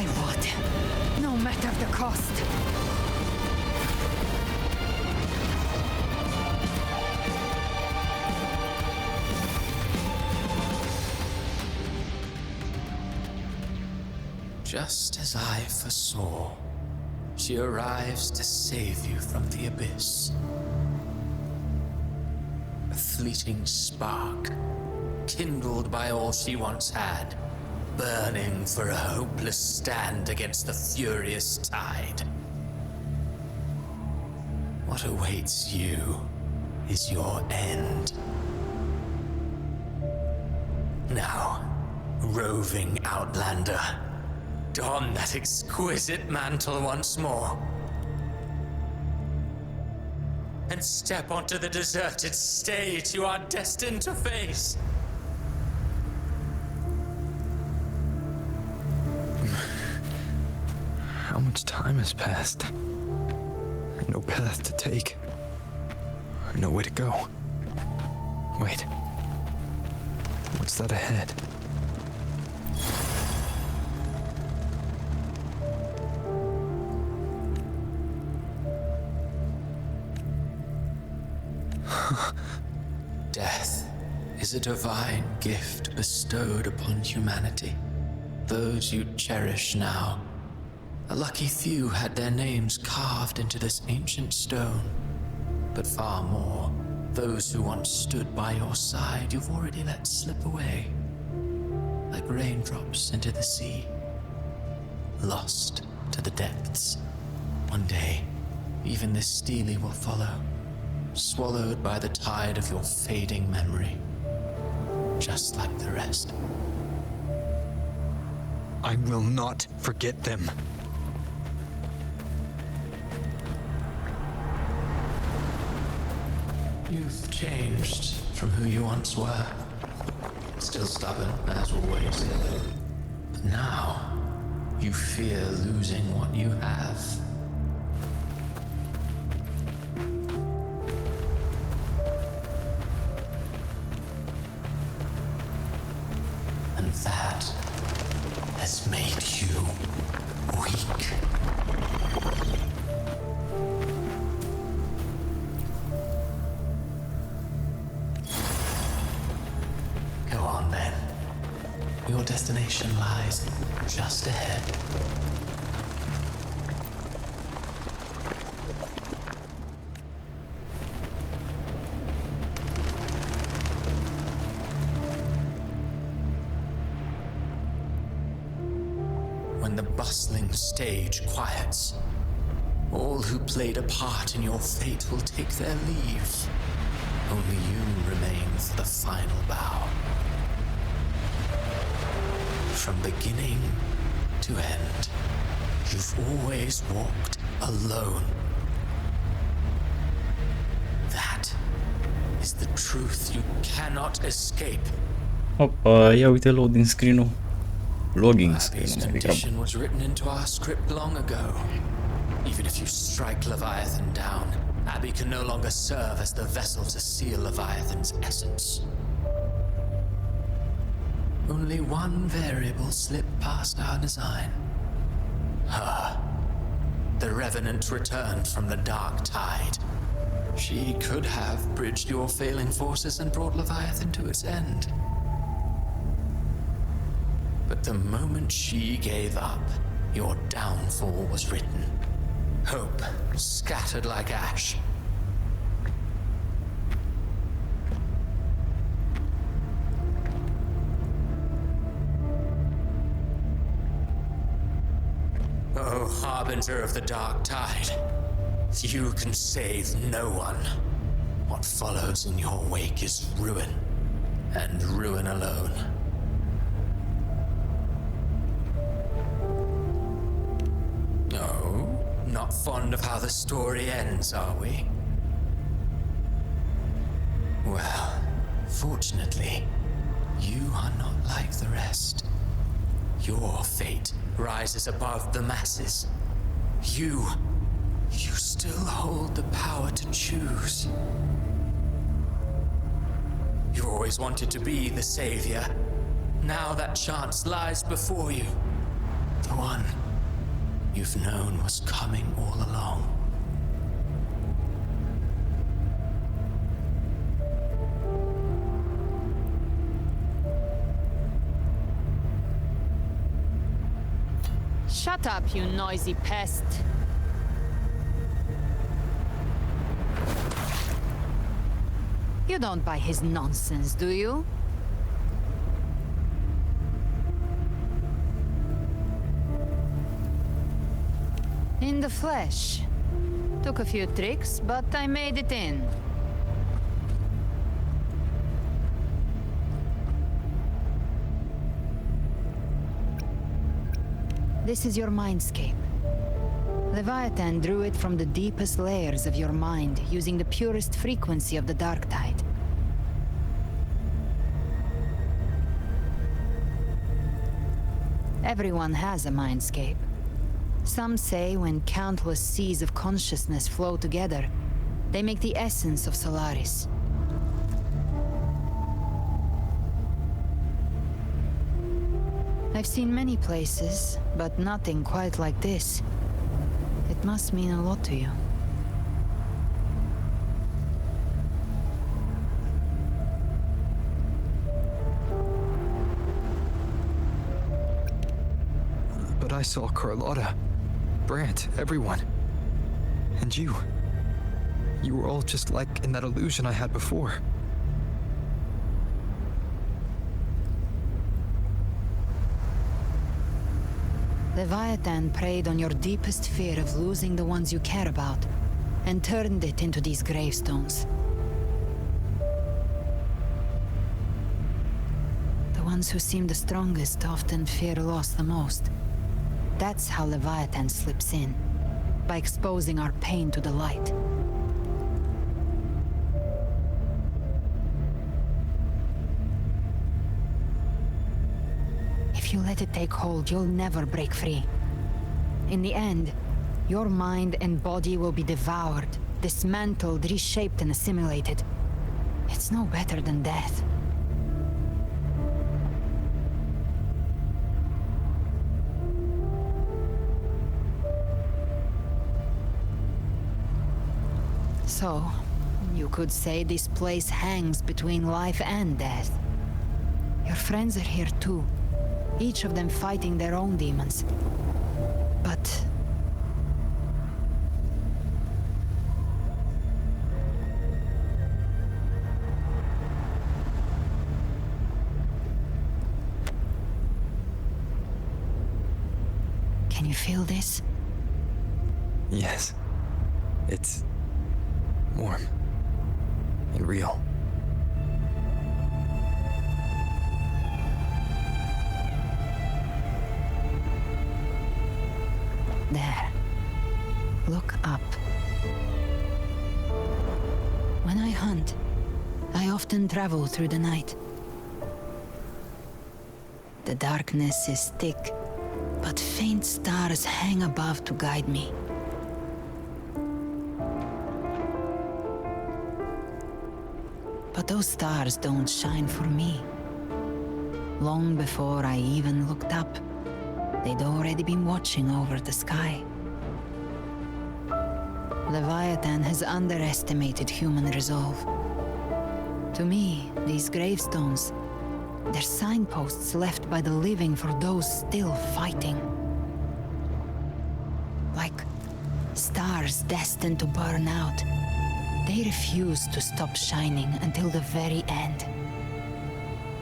I would, no matter the cost. Just as I foresaw, she arrives to save you from the abyss. A fleeting spark, kindled by all she once had, burning for a hopeless stand against the furious tide. What awaits you is your end. Now, roving outlander, don that exquisite mantle once more, and step onto the deserted stage you are destined to face. How much time has passed? No path to take. No way to go. Wait. What's that ahead? Death is a divine gift bestowed upon humanity. Those you cherish now, a lucky few had their names carved into this ancient stone. But far more, those who once stood by your side you've already let slip away, like raindrops into the sea, lost to the depths. One day, even this stele will follow, swallowed by the tide of your fading memory, just like the rest. I will not forget them. You've changed from who you once were. Still stubborn, as always. But now, you fear losing what you have. And that has made you weak. Go on then. Your destination lies just ahead. When the bustling stage quiets, all who played a part in your fate will take their leave. Only you remain for the final bow. From beginning to end, you've always walked alone. That is the truth you cannot escape. Opa, ia uite loading screen-ul. Logging screen-ul, This condition was written into our script long ago. Even if you strike Leviathan down, Abby can no longer serve as the vessel to seal Leviathan's essence. Only one variable slipped past our design. Her. The Revenant returned from the dark tide. She could have bridged your failing forces and brought Leviathan to its end. But the moment she gave up, your downfall was written. Hope scattered like ash. Oh, harbinger of the dark tide, you can save no one. What follows in your wake is ruin, and ruin alone. No, not fond of how the story ends, are we? Well, fortunately, you are not like the rest. Your fate rises above the masses. You still hold the power to choose. You always wanted to be the savior. Now that chance lies before you. The one you've known was coming all along. Shut up, you noisy pest. You don't buy his nonsense, do you? In the flesh. Took a few tricks, but I made it in. This is your mindscape. Leviathan drew it from the deepest layers of your mind, using the purest frequency of the dark tide. Everyone has a mindscape. Some say when countless seas of consciousness flow together, they make the essence of Solaris. I've seen many places, but nothing quite like this. It must mean a lot to you. But I saw Carlotta, Brant, everyone. And you. You were all just like in that illusion I had before. Leviathan preyed on your deepest fear of losing the ones you care about, and turned it into these gravestones. The ones who seem the strongest often fear loss the most. That's how Leviathan slips in, by exposing our pain to the light. If you let it take hold, you'll never break free. In the end, your mind and body will be devoured, dismantled, reshaped, and assimilated. It's no better than death. So, you could say this place hangs between life and death. Your friends are here too, each of them fighting their own demons. But... can you feel this? Yes. It's warm and real. There. Look up. When I hunt, I often travel through the night. The darkness is thick, but faint stars hang above to guide me. But those stars don't shine for me. Long before I even looked up, they'd already been watching over the sky. Leviathan has underestimated human resolve. To me, these gravestones, they're signposts left by the living for those still fighting. Like stars destined to burn out. They refuse to stop shining until the very end.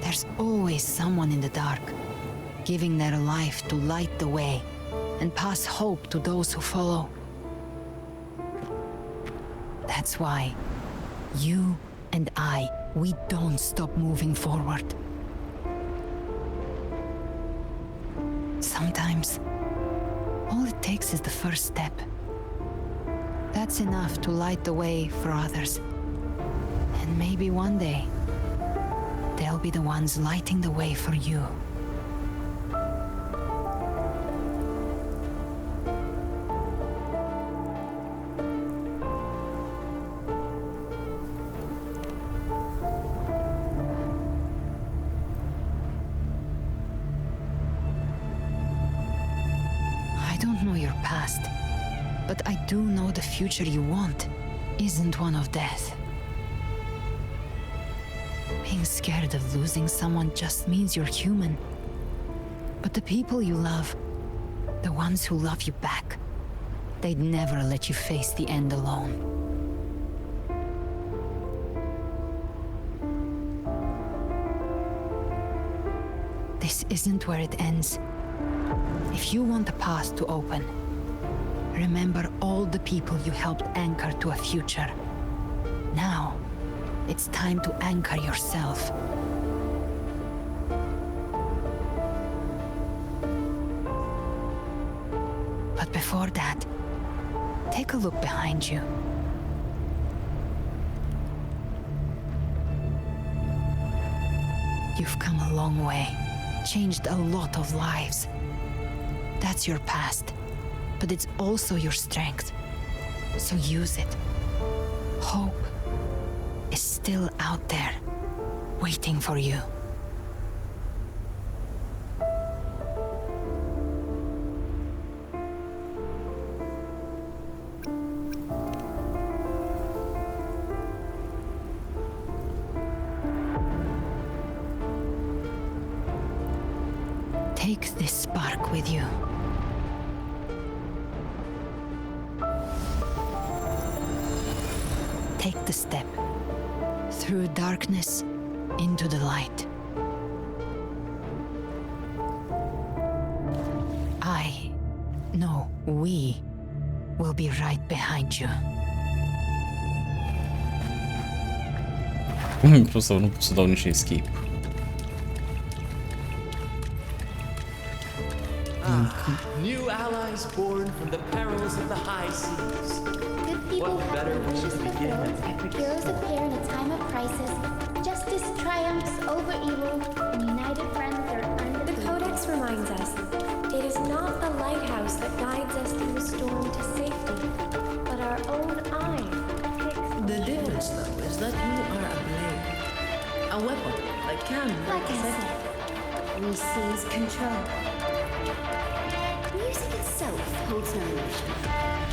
There's always someone in the dark, giving their life to light the way and pass hope to those who follow. That's why you and I, we don't stop moving forward. Sometimes, all it takes is the first step. That's enough to light the way for others. And maybe one day, they'll be the ones lighting the way for you. I don't know your past, but I do know the future you want isn't one of death. Being scared of losing someone just means you're human. But the people you love, the ones who love you back, they'd never let you face the end alone. This isn't where it ends. If you want the path to open, remember all the people you helped anchor to a future. Now, it's time to anchor yourself. But before that, take a look behind you. You've come a long way, changed a lot of lives. That's your past. but it's also your strength. So use it. Hope is still out there, waiting for you. Take this spark with you. Take the step through darkness into the light. We will be right behind you. Nu pot să dau nici escape. New allies born from the perils of the high seas. Good people have their wishes fulfilled. Heroes appear in a time of crisis. Justice triumphs over evil, and united friends are undefeated. The Codex reminds us, it is not the lighthouse that guides us through the storm to safety, but our own eyes. The difference, though, is that you are a blade. A weapon that can... Like I said, we seize control. Music itself holds no emotion.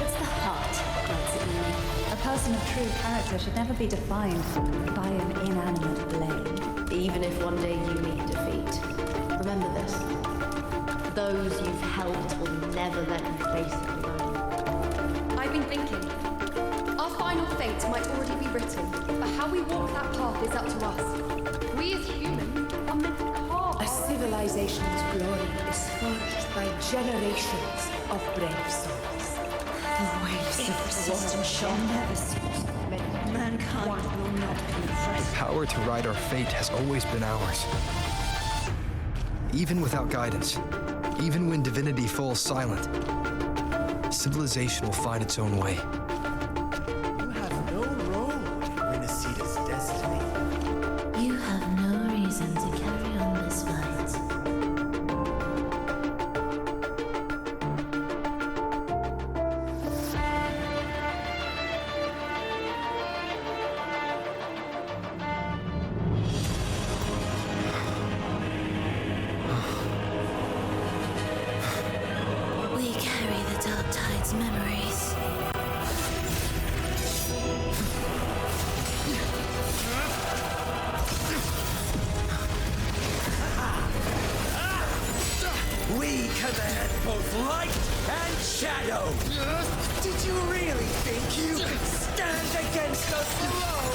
It's the heart that makes it mean. A person of true character should never be defined by an inanimate blade. Even if one day you meet defeat, remember this. Those you've helped will never let you face it alone. I've been thinking. Our final fate might already be written, but how we walk that path is up to us. We as humans are meant to carve. A civilization's glory is forged by generations of brave souls. The waves of resistance shall never cease. Mankind will not confess. The power to ride our fate has always been ours. Even without guidance, even when divinity falls silent, civilization will find its own way. You have no role in Renacita's destiny. You have no reason to carry on this fight. We carry the Dark Tide's memories. We command both light and shadow. Did you really think you could stand against us alone?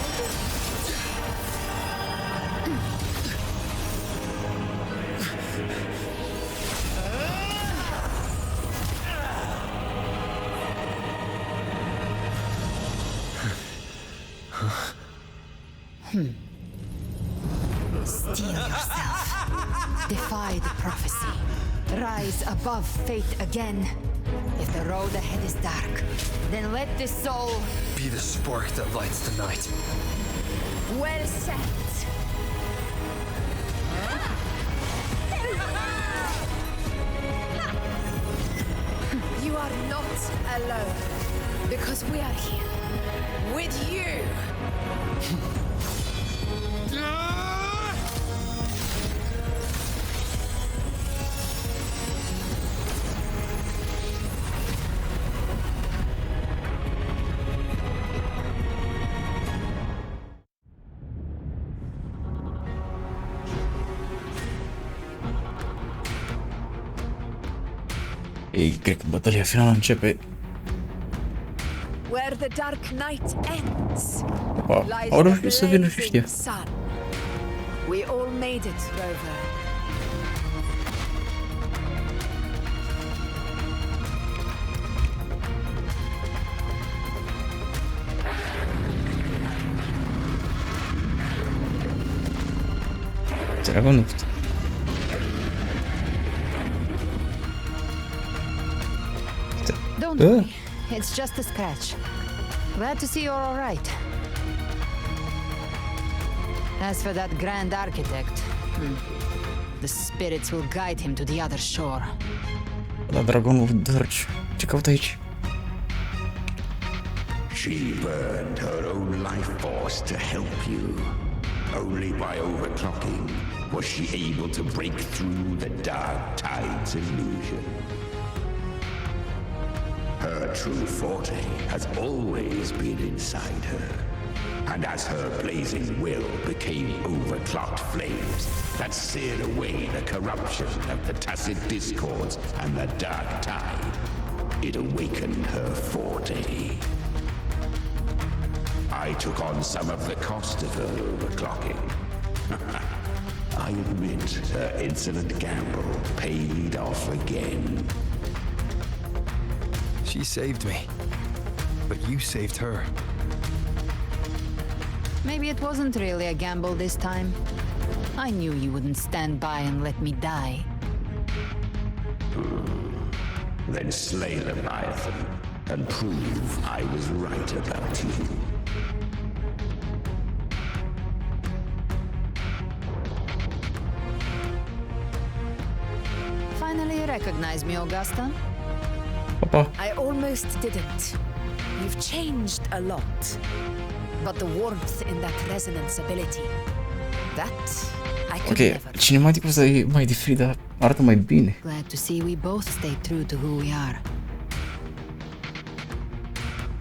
Steel yourself. Defy the prophecy. Rise above fate again. If the road ahead is dark, then let this soul Be the spark that lights the night. well set. You are not alone, because we are here with you. Ei, cred că bătălia finală începe. Where the dark night ends, Wow, lies au the reușit să vină și știa. blazing sun. We all made it, Rover. Dragonul. Don't worry, it's just a scratch. Glad to see you're all right. As for that grand architect, the spirits will guide him to the other shore. Da, dragonul dărci. Ce caută aici? She burned her own life force to help you. Only by overclocking was she able to break through the dark tide's illusion. Her true forte has always been inside her, and as her blazing will became overclocked flames that seared away the corruption of the tacit discords and the dark tide, it awakened her forte. I took on some of the cost of her overclocking. I admit her insolent gamble paid off again. She saved me, but you saved her. Maybe it wasn't really a gamble this time. I knew you wouldn't stand by and let me die. Then slay Leviathan and prove I was right about you. Finally recognize me, Augusta? Papa. I almost didn't. You've changed a lot. But the warmth in that resonance ability, that I could never. Ok, cinematicul ăsta e mai diferit, dar arată mai bine. Glad to see we both stay true to who we are.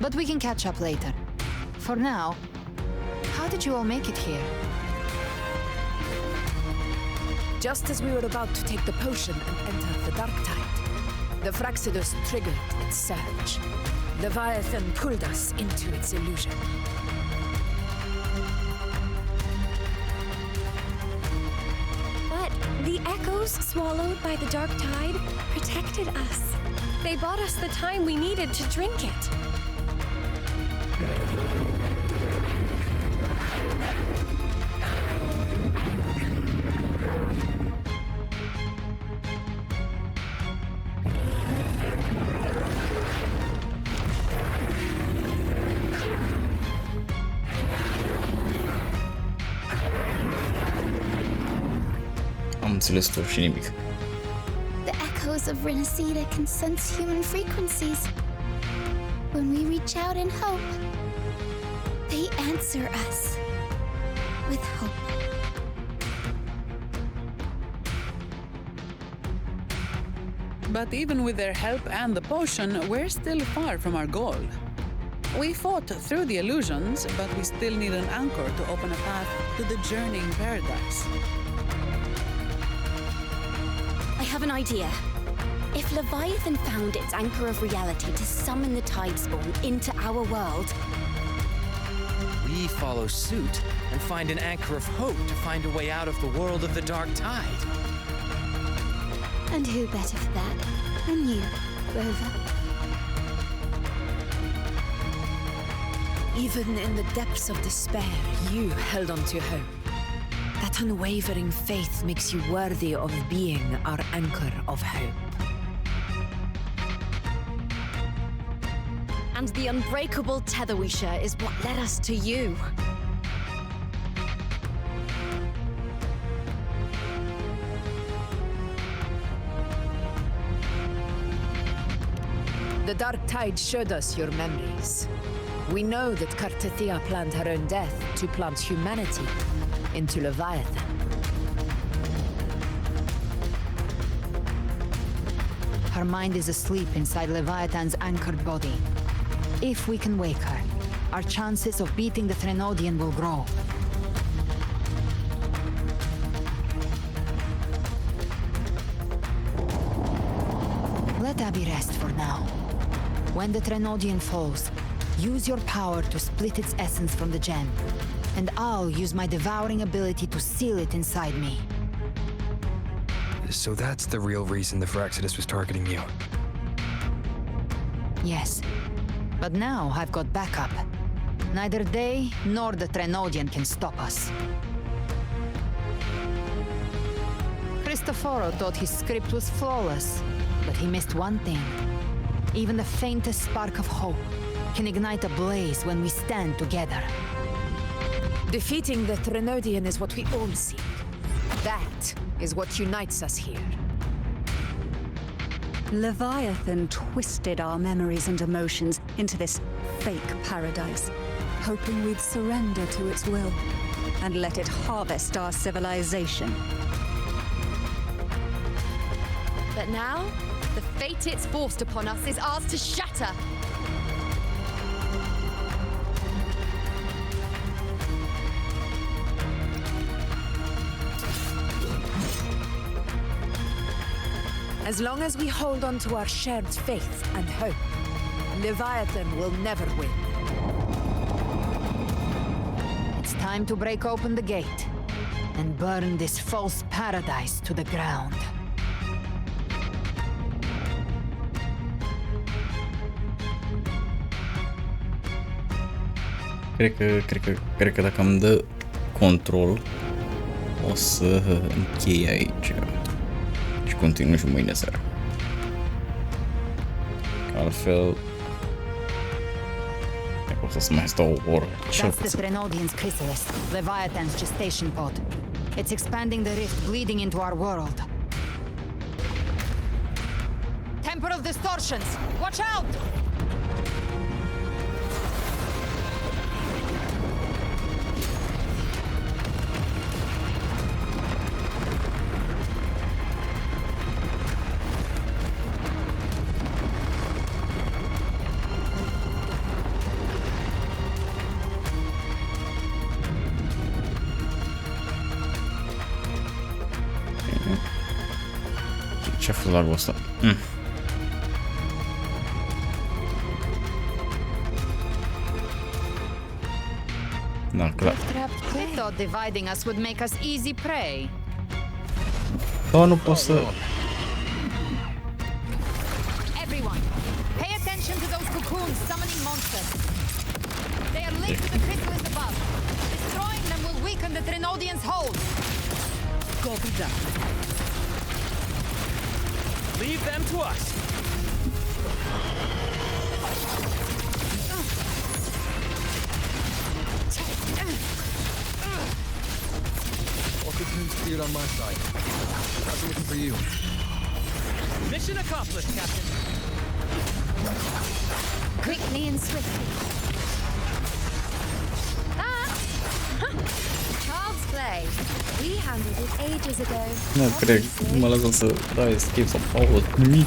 But we can catch up later. For now, how did you all make it here? Just as we were about to take the potion and enter the dark tide, the Fraxidus triggered its surge. Leviathan pulled us into its illusion. But the echoes swallowed by the dark tide protected us. They bought us the time we needed to drink it. Am înțeles tot și nimic. The echoes of Renacida can sense human frequencies. When we reach out in hope, they answer us with hope. But even with their help and the potion, we're still far from our goal. We fought through the illusions, but we still need an anchor to open a path to the journeying paradise. I have an idea. If Leviathan found its anchor of reality to summon the Tidespawn into our world, We follow suit and find an anchor of hope to find a way out of the world of the dark tide. And who better for that than you, Rover? Even in the depths of despair, you held on to hope. That unwavering faith makes you worthy of being our anchor of hope. and the unbreakable tether we share is what led us to you. The dark tide showed us your memories. We know that Kartathea planned her own death to plant humanity into Leviathan. Her mind is asleep inside Leviathan's anchored body. If we can wake her, our chances of beating the Threnodian will grow. Let Abby rest for now. When the Threnodian falls, use your power to split its essence from the gem, and I'll use my devouring ability to seal it inside me. So that's the real reason the Fraxidus was targeting you. Yes, but now I've got backup. Neither they nor the Threnodian can stop us. Cristoforo thought his script was flawless, but he missed one thing. Even the faintest spark of hope can ignite a blaze when we stand together. Defeating the Threnodian is what we all seek. That is what unites us here. Leviathan twisted our memories and emotions into this fake paradise, hoping we'd surrender to its will and let it harvest our civilization. But now, the fate it's forced upon us is ours to shatter. As long as we hold on to our shared faith and hope, Leviathan will never win. It's time to break open the gate and burn this false paradise to the ground. Cred că dacă îmi dă control, o să închei aici și continui și mâine seara. Altfel, o să mai stau o oră. That's the Trinodian's chrysalis, Leviathan's gestation pod. It's expanding the rift, bleeding into our world. Temporal distortions! Watch out! Ce-a fost lagul ăsta? Da, clar. We thought dividing us would make us easy prey. Da, nu pot să... Everyone, pay attention to those cocoons summoning monsters. They are linked to the chrysalis above. Destroying them will weaken the Trinodian's hold. Copy that. Leave them to us. All cocoons cleared on my side. How's it looking for you? Mission accomplished, Captain. Quickly and swiftly. Child's play. We handled it ages ago. Nu cred, mă lăsă să dau escape sau pause, nimic.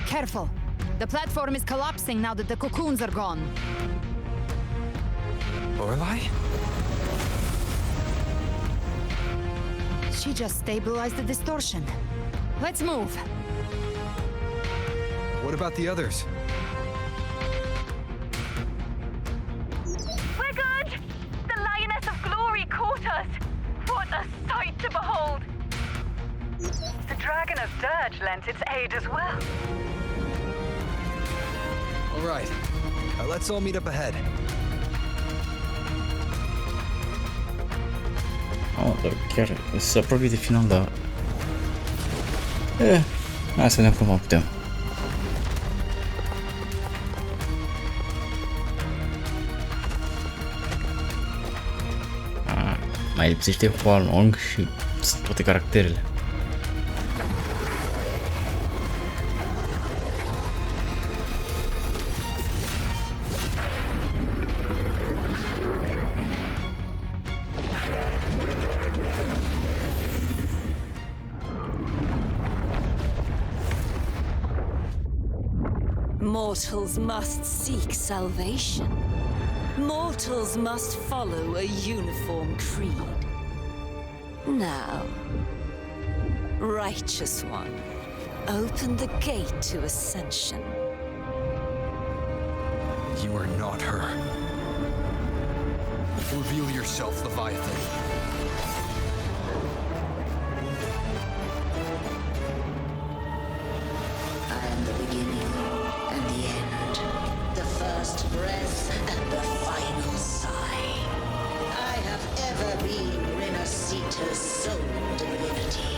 Careful. The platform is collapsing now that the cocoons are gone. Lorelei? She just stabilized the distortion. Let's move. What about the others? We're good! The Lioness of Glory caught us! What a sight to behold! The Dragon of Dirge lent its aid as well. All right. Let's all meet up ahead. Oh, dar chiar se apropie de final, dar... Hai să vedem cum putem. Mai lipsește Hualong și toate caracterele. Mortals must seek salvation. Mortals must follow a uniform creed. Now, Righteous One, open the gate to ascension. You are not her. Reveal yourself, Leviathan. I am the beginning and the end, the first breath and the final sigh. I have ever been Renacita's sole divinity.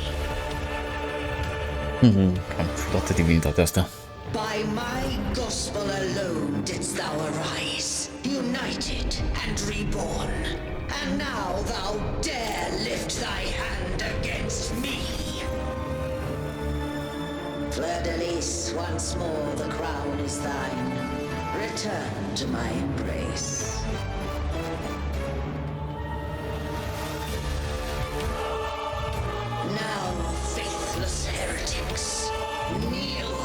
Cam toată divinitatea asta. By my gospel alone didst thou arise, united and reborn. And now thou dare lift thy hand against me. Fleur-de-Lis, once more the crown is thine. Return to my embrace. Now, faithless heretics, kneel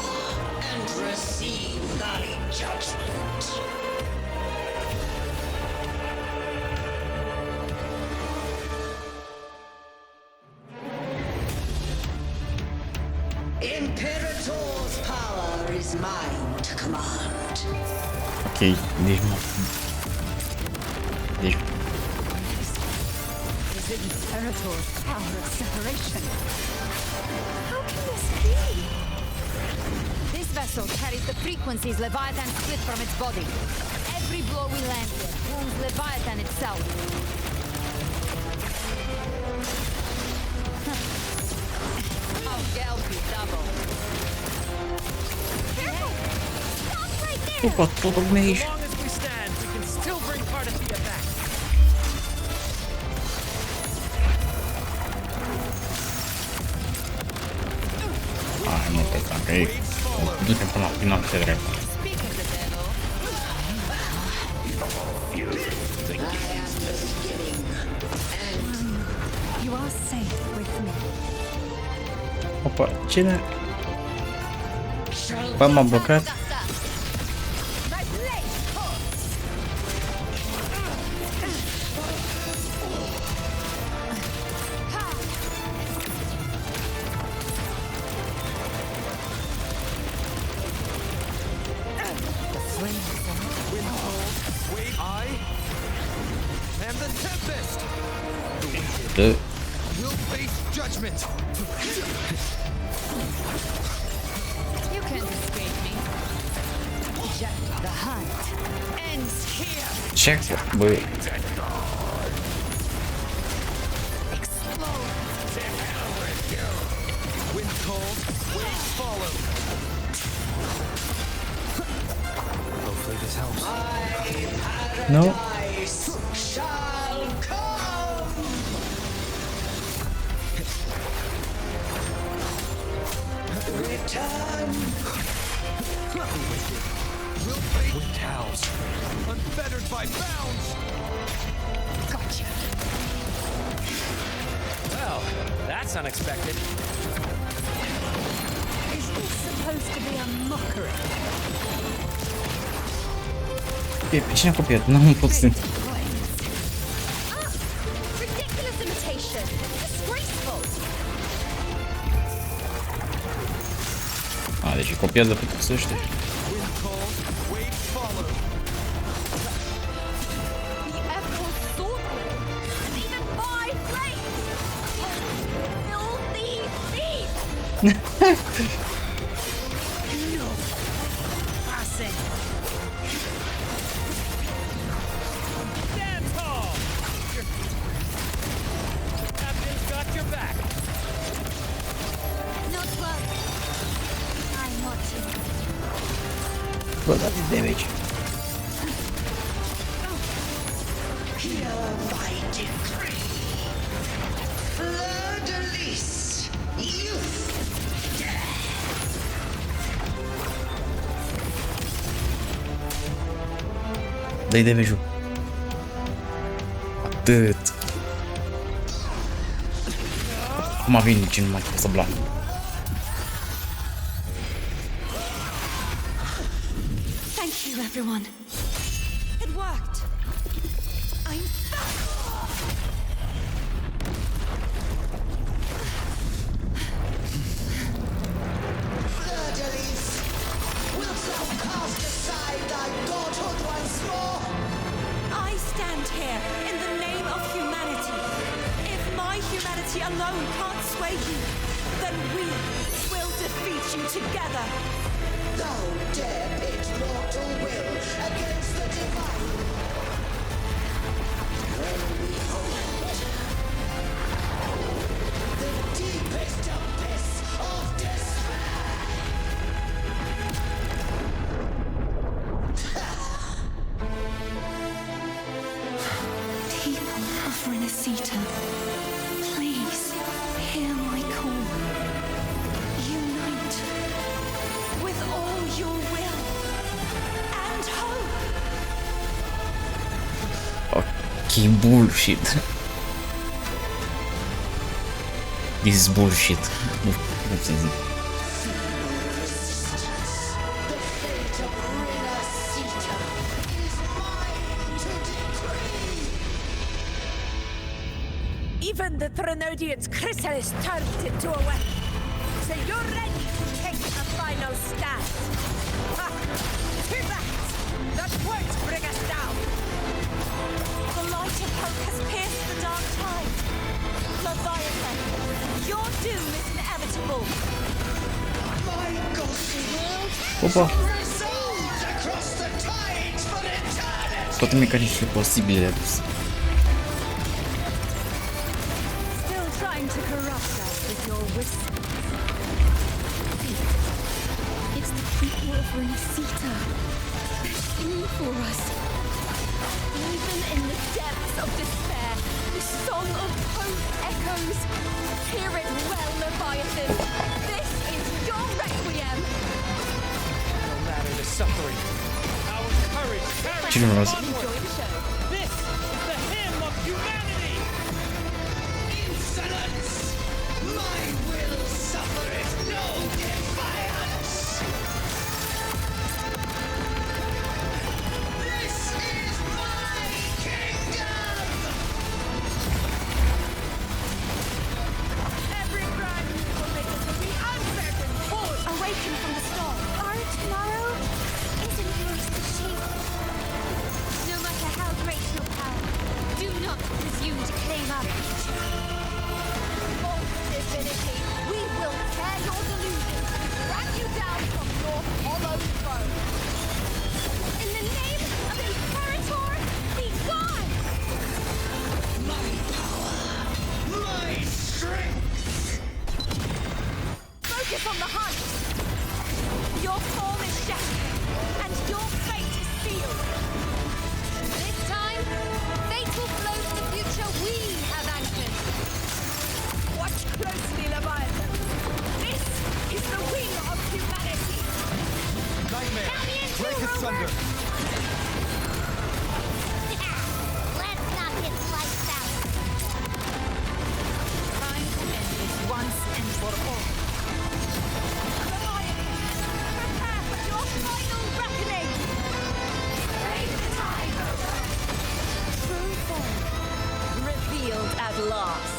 and receive thy judgment. Imperator's power is mine to command. Ok, deci mă... Deci... Is it Imperator's power of separation? How can this be? This vessel carries the frequencies Leviathan split from its body. Every blow we land here wounds Leviathan itself. Oh, Gelby double. Careful! Stop right there! Opa, toată lumea aici. As long as we stand, we can still bring Periferice back. Hai mă, pe că e... Du-te până la final, ce drept. You are safe with me. Opa, cine? Bă, m-a blocat. We'll face judgment. You can't escape me. The hunt ends here. Ce? Băi... Wind cold, waves follow. Hopefully this helps. No. Shall come. Return. We'll face with cows, unfettered by bounds. Gotcha. Well, that's unexpected. Is this supposed to be a mockery? Pe cine a copiat? N-am pot să... Ridiculous imitation! Disgraceful! A, deci copiază pe toți ăștia. Wind cold, waves follow. The emerald sword and even my blade! Filthy thief! No. Passing. Stand tall! Captain's got your back. Not well. I'm watching. Bă, da de damage. Hear my decree. Fleur-de-Lis, youth, death. Dă-i damage-ul. Atât. Acum a venit ce nu mai trebuie să blan. Thank you, everyone. It worked. I'm back. Fleur-de-Lis, wilt thou cast aside thy godhood once more? I stand here in the name of humanity. If my humanity alone can't sway you, then we will defeat you together. Thou dare pit mortal will against the divine. When we hold the deepest abyss of despair. Okay, bullshit. This is bullshit. Nu cum să zic. Even the Trinodian's chrysalis turned into a weapon. So you're ready to take a final stand. Ha! To that! That won't bring us down! The light of hope has pierced the dark tide. Leviathan, your doom is inevitable. My ghostly world Opa! resounds across the tides for eternity! Toate mecanicile posibile le-a dus. Still trying to corrupt us with your whispers. It's the people of Renesita. They're singing for us. Even in the depths of despair, the song of hope echoes. Hear it well, Leviathan. This is your requiem. No matter the suffering, our courage carries Cine us nu onward. This is the hymn of humanity. Insolence! My will suffereth no defiance! This is my kingdom! Every brand will make us be uncertain. Pause! Awaken from the storm. Our tomorrow isn't yours to shape. No matter how great your power, do not presume to claim our future. Oh, divinity, we will tear your delusion, drag you down from your hollow throne. In the name of Imperator, be gone! My power! My strength! Focus on the hunt! Your form is shattered, and your fate is sealed. This time, fate will flow to the future we have anchored. Watch closely, Leviathan. This is the wing of humanity. Count me in, break asunder. Let's knock its lights out. Time to end this once and for all. Leviathan, prepare for your final reckoning. Raise the tide. True form revealed at last.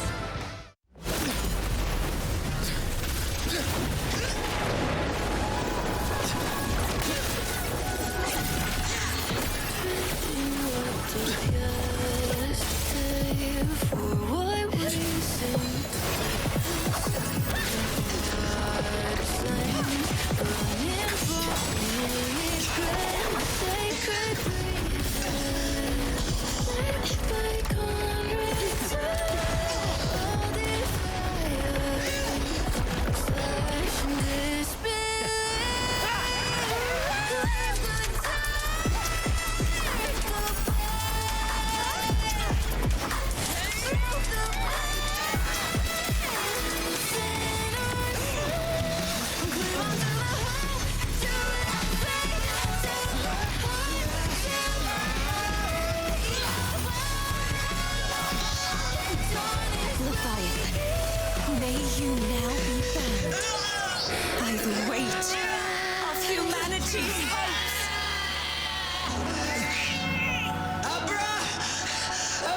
Leviathan, may you now be banned by the weight of humanity's hopes.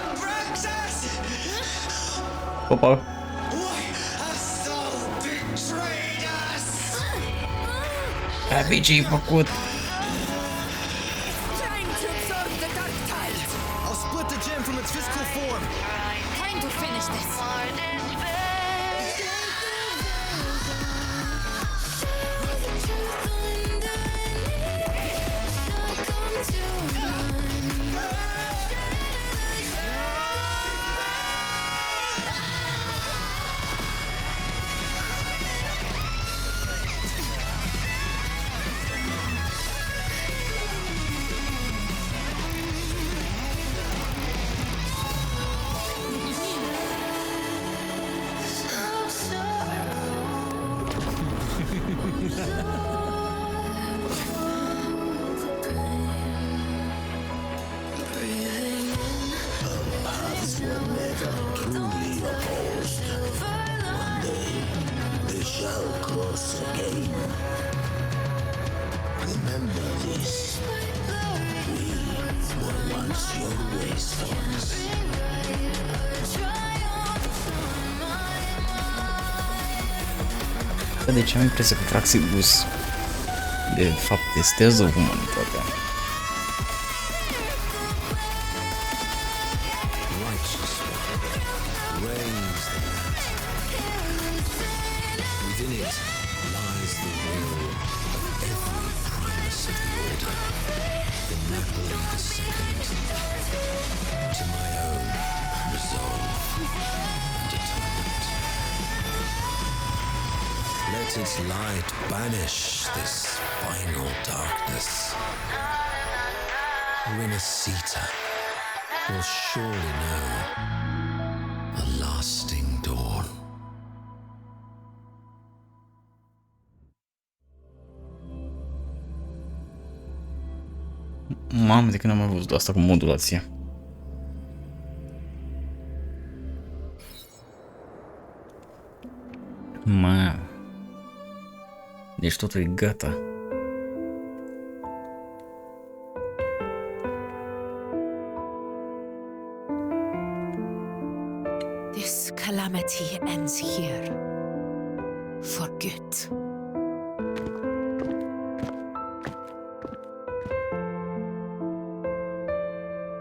Abraxas! Opa! Why hast thou betrayed us? Abi, ce-ai făcut? Time to absorb the dark tide. I'll split the gem from its physical form. Time to finish this. Remember this. We were once your wastelands. De ce am impresia că Fraxidus de fapt testează umanitatea? Within it lies the will of every primus of the order, the Napoleon II, to my own resolve and atonement. Let its light banish this final darkness. Renacita will surely know a lasting dawn. Mamă, de când am mai văzut asta cu modulație. Mamă. Deci totul e gata. This calamity ends here. For good.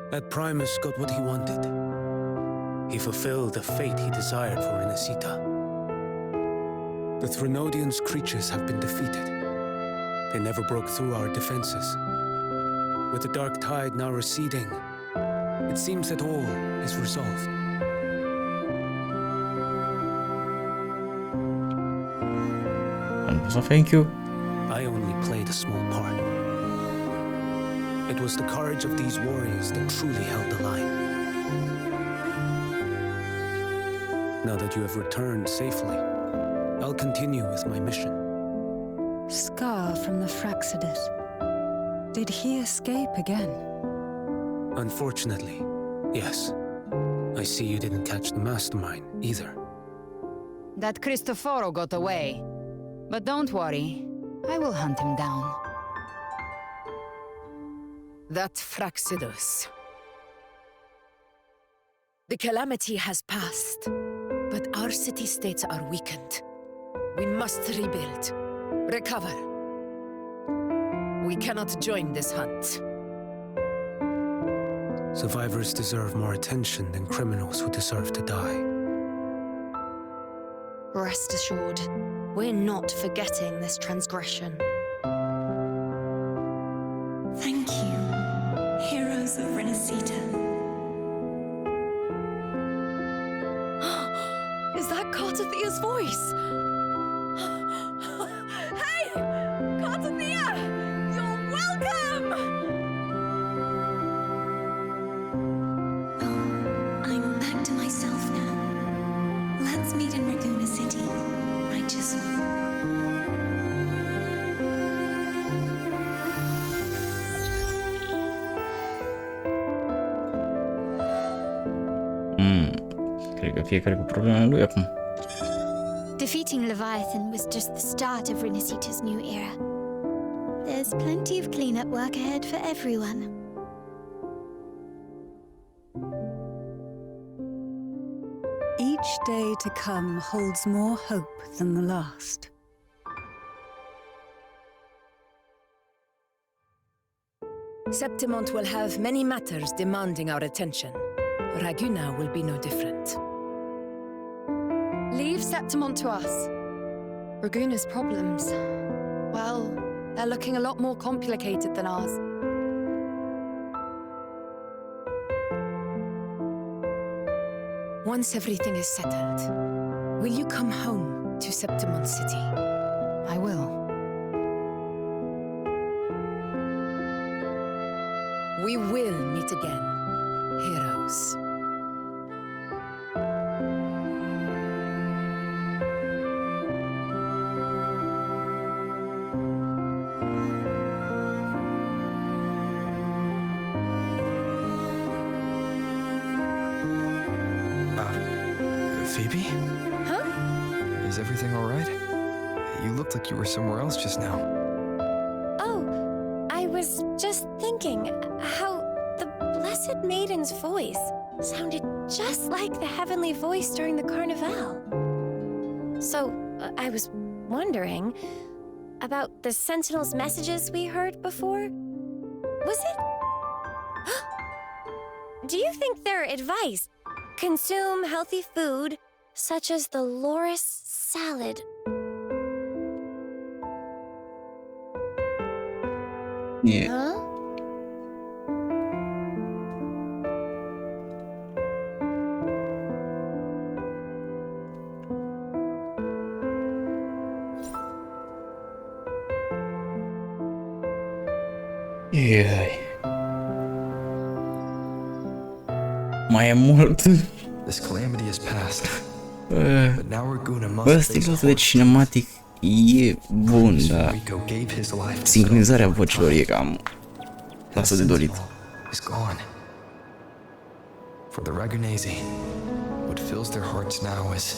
That Primus got what he wanted. He fulfilled the fate he desired for Renacita. The Threnodians' creatures have been defeated. They never broke through our defenses. With the dark tide now receding, it seems that all is resolved. So thank you. I only played a small part. It was the courage of these warriors that truly held the line. Now that you have returned safely, I'll continue with my mission. Scar from the Fraxidus. Did he escape again? Unfortunately, yes. I see you didn't catch the mastermind either. That Cristoforo got away. But don't worry, I will hunt him down. That Fraxidus. The calamity has passed, but our city-states are weakened. We must rebuild, recover. We cannot join this hunt. Survivors deserve more attention than criminals who deserve to die. Rest assured, we're not forgetting this transgression. Thank you, heroes of Renacita. Is that Cartathia's voice? Hey! Cartathia! You're welcome! I'm back to myself now. Let's meet in Ragusa City. Righteous one. Cred că fiecare cu problemele lui acum. Defeating Leviathan was just the start of Renacita's new era. There's plenty of cleanup work ahead for everyone. Each day to come holds more hope than the last. Septimont will have many matters demanding our attention. Ragusa will be no different. Leave Septimont to us. Ragusa's problems, well, they're looking a lot more complicated than ours. Once everything is settled, will you come home to Septimont City? I will. We will meet again, heroes. Phoebe? Huh? Is everything all right? You looked like you were somewhere else just now. Oh, maiden's voice sounded just like the heavenly voice during the carnival. So, I was wondering about the Sentinel's messages we heard before. Was it? Do you think their advice, consume healthy food, such as the loris salad? Yeah. Huh? Yeah. Mai e mult. This calamity is past. But now Reguna Bă, must stilul ăsta de cinematic e bun, dar Rico gave his life to sincronizarea vocilor e cam lasă de dorit. is gone. For the Ragunese, what fills their hearts now is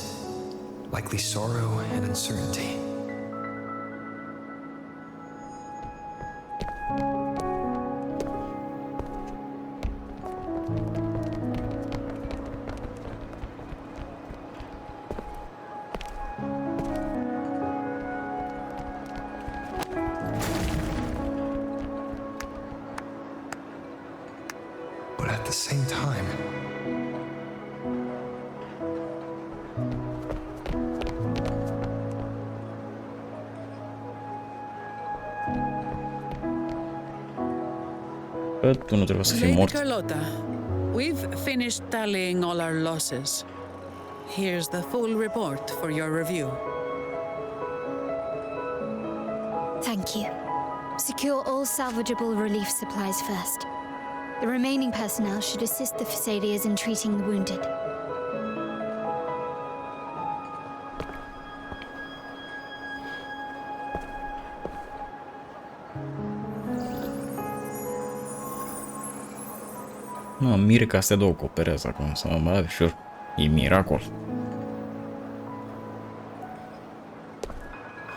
likely sorrow and uncertainty. But at the same time, Că tu nu trebuie să fii Lady mort. Carlotta, we've finished tallying all our losses. Here's the full report for your review. Thank you. Secure all salvageable relief supplies first. The remaining personnel should assist the Facadiers in treating the wounded. Mă mir că astea două cooperează acum, să mă bag ușor. E miracol.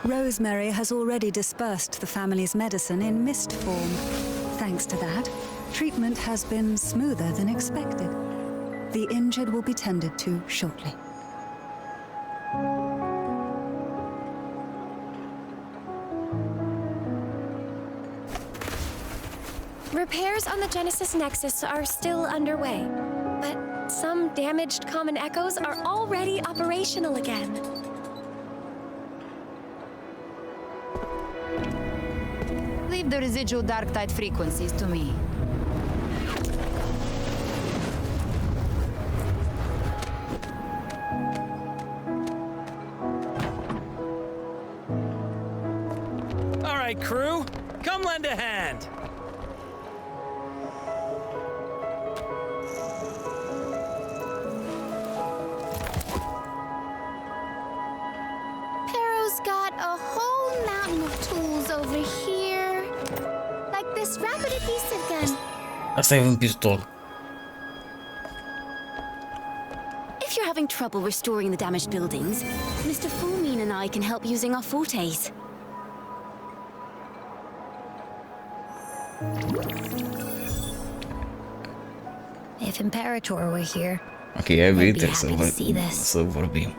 Rosemary has already dispersed the family's medicine in mist form. Thanks to that, treatment has been smoother than expected. The injured will be tended to shortly. Repairs on the Genesis Nexus are still underway, but some damaged common echoes are already operational again. Leave the residual dark tide frequencies to me. All right, crew, come lend a hand. Pero's got a whole mountain of tools over here. Like this rapid adhesive gun. Asta e un pistol. If you're having trouble restoring the damaged buildings, Mr. Fulmin and I can help using our fortes. If Imperator were here, Ok, ai venit I'd be happy to see this. să vorbim.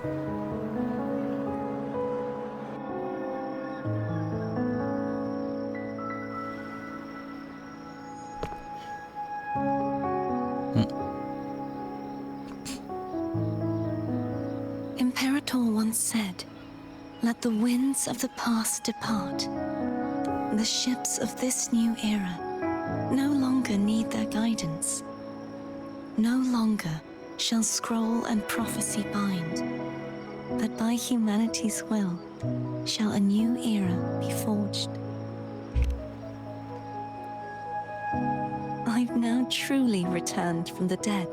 Imperator once said, "Let the winds of the past depart. The ships of this new era no longer need their guidance. No longer shall scroll and prophecy bind, but by humanity's will shall a new era be forged." I've now truly returned from the dead.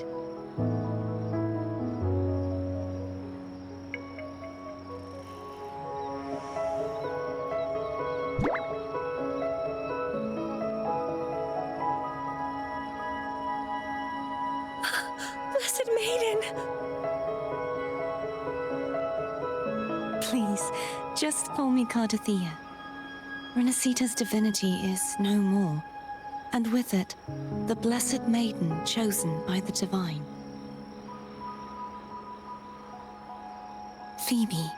Blessed Maiden! Please, just call me Cardathea. Renacita's divinity is no more, and with it, the blessed maiden chosen by the divine. Phoebe,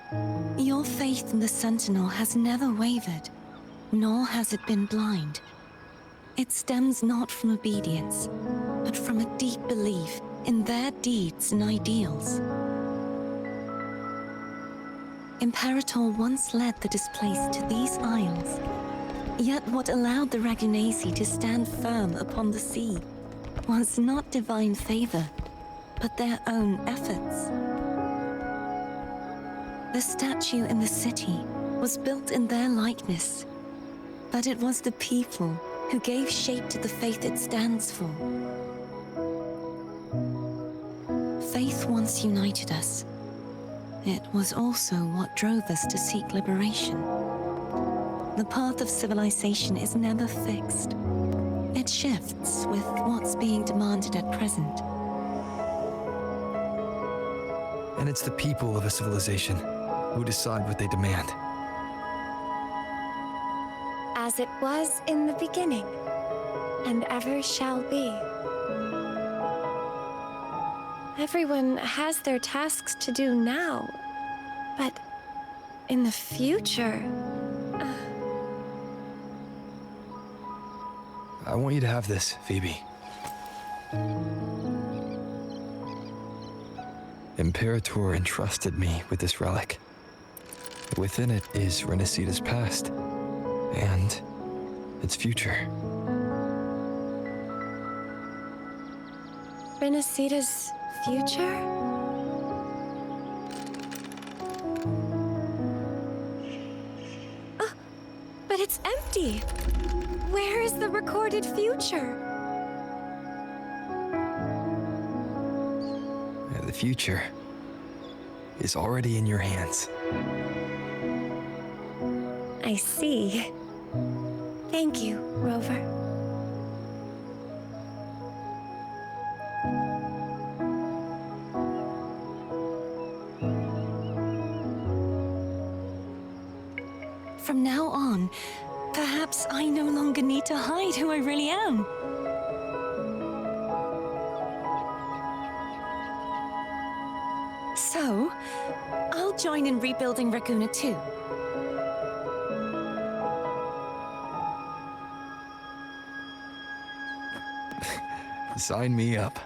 your faith in the Sentinel has never wavered, nor has it been blind. It stems not from obedience, but from a deep belief in their deeds and ideals. Imperator once led the displaced to these isles, yet what allowed the Ragunasi to stand firm upon the sea was not divine favor, but their own efforts. The statue in the city was built in their likeness, but it was the people who gave shape to the faith it stands for. Faith once united us. It was also what drove us to seek liberation. The path of civilization is never fixed. It shifts with what's being demanded at present. And it's the people of a civilization who decide what they demand. As it was in the beginning, and ever shall be. Everyone has their tasks to do now, but in the future... I want you to have this, Phoebe. Imperator entrusted me with this relic. Within it is Renicida's past, and its future. Renicida's future? Oh, but it's empty. Where is the recorded future? The future is already in your hands. I see. Thank you, Rover. From now on, perhaps I no longer need to hide who I really am. So, I'll join in rebuilding Raguna too. Sign me up.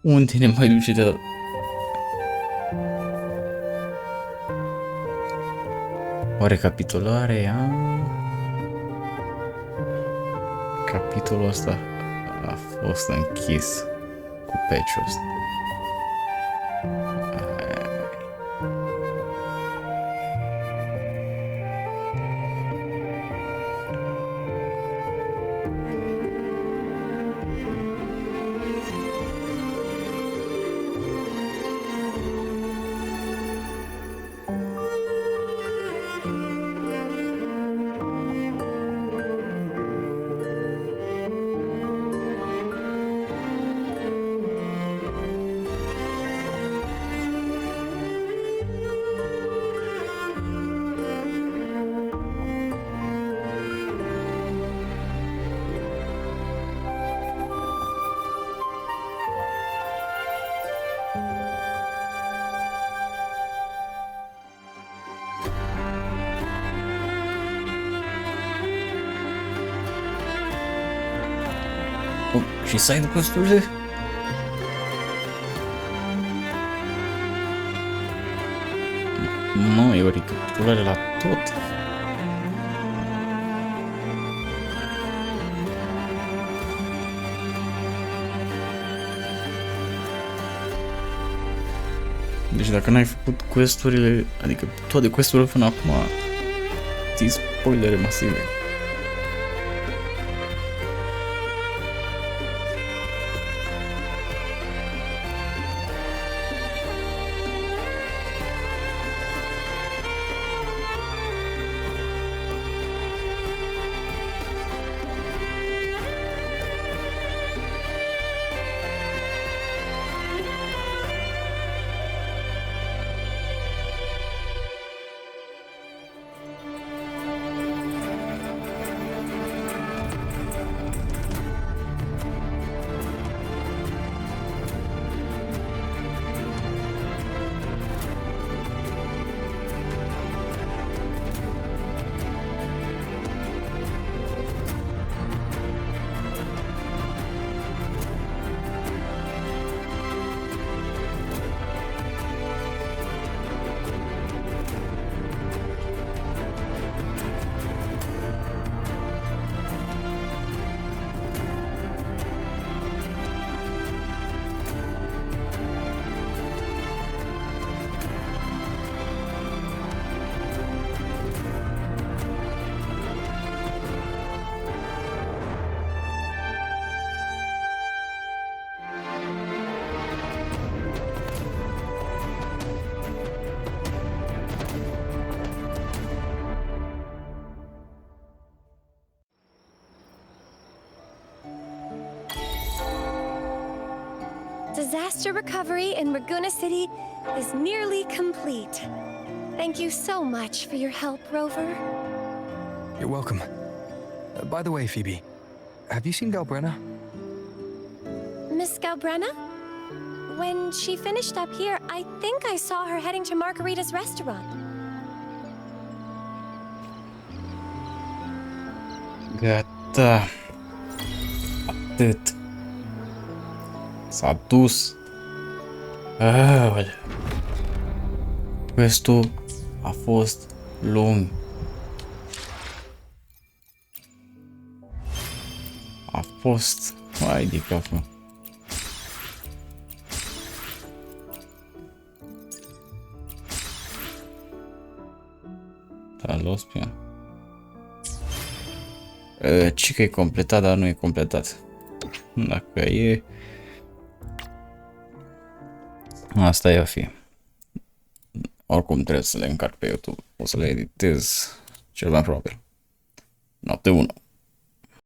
Unde ne mai duce de... O recapitulare a... Capitolul ăsta a fost închis cu patch-ul ăsta. Și side quest-urile? Nu, e o recapitulare la tot. Deci dacă n-ai făcut quest-urile, adică toate quest-urile până acum, ții spoilere masive. Disaster recovery in Raguena City is nearly complete. Thank you so much for your help, Rover. You're welcome. By the way, Phoebe, have you seen Galbrena? Miss Galbrena? When she finished up here, I think I saw her heading to Margarita's restaurant. Gata. Atât. S-a dus. Questul a fost lung. A fost... Hai de capul. Da, l-o spion. Ce că e completat, dar nu e completat. Dacă e... Asta e a fi. Oricum trebuie să le încarc pe YouTube. O să le editez cel mai probabil. Noapte 1.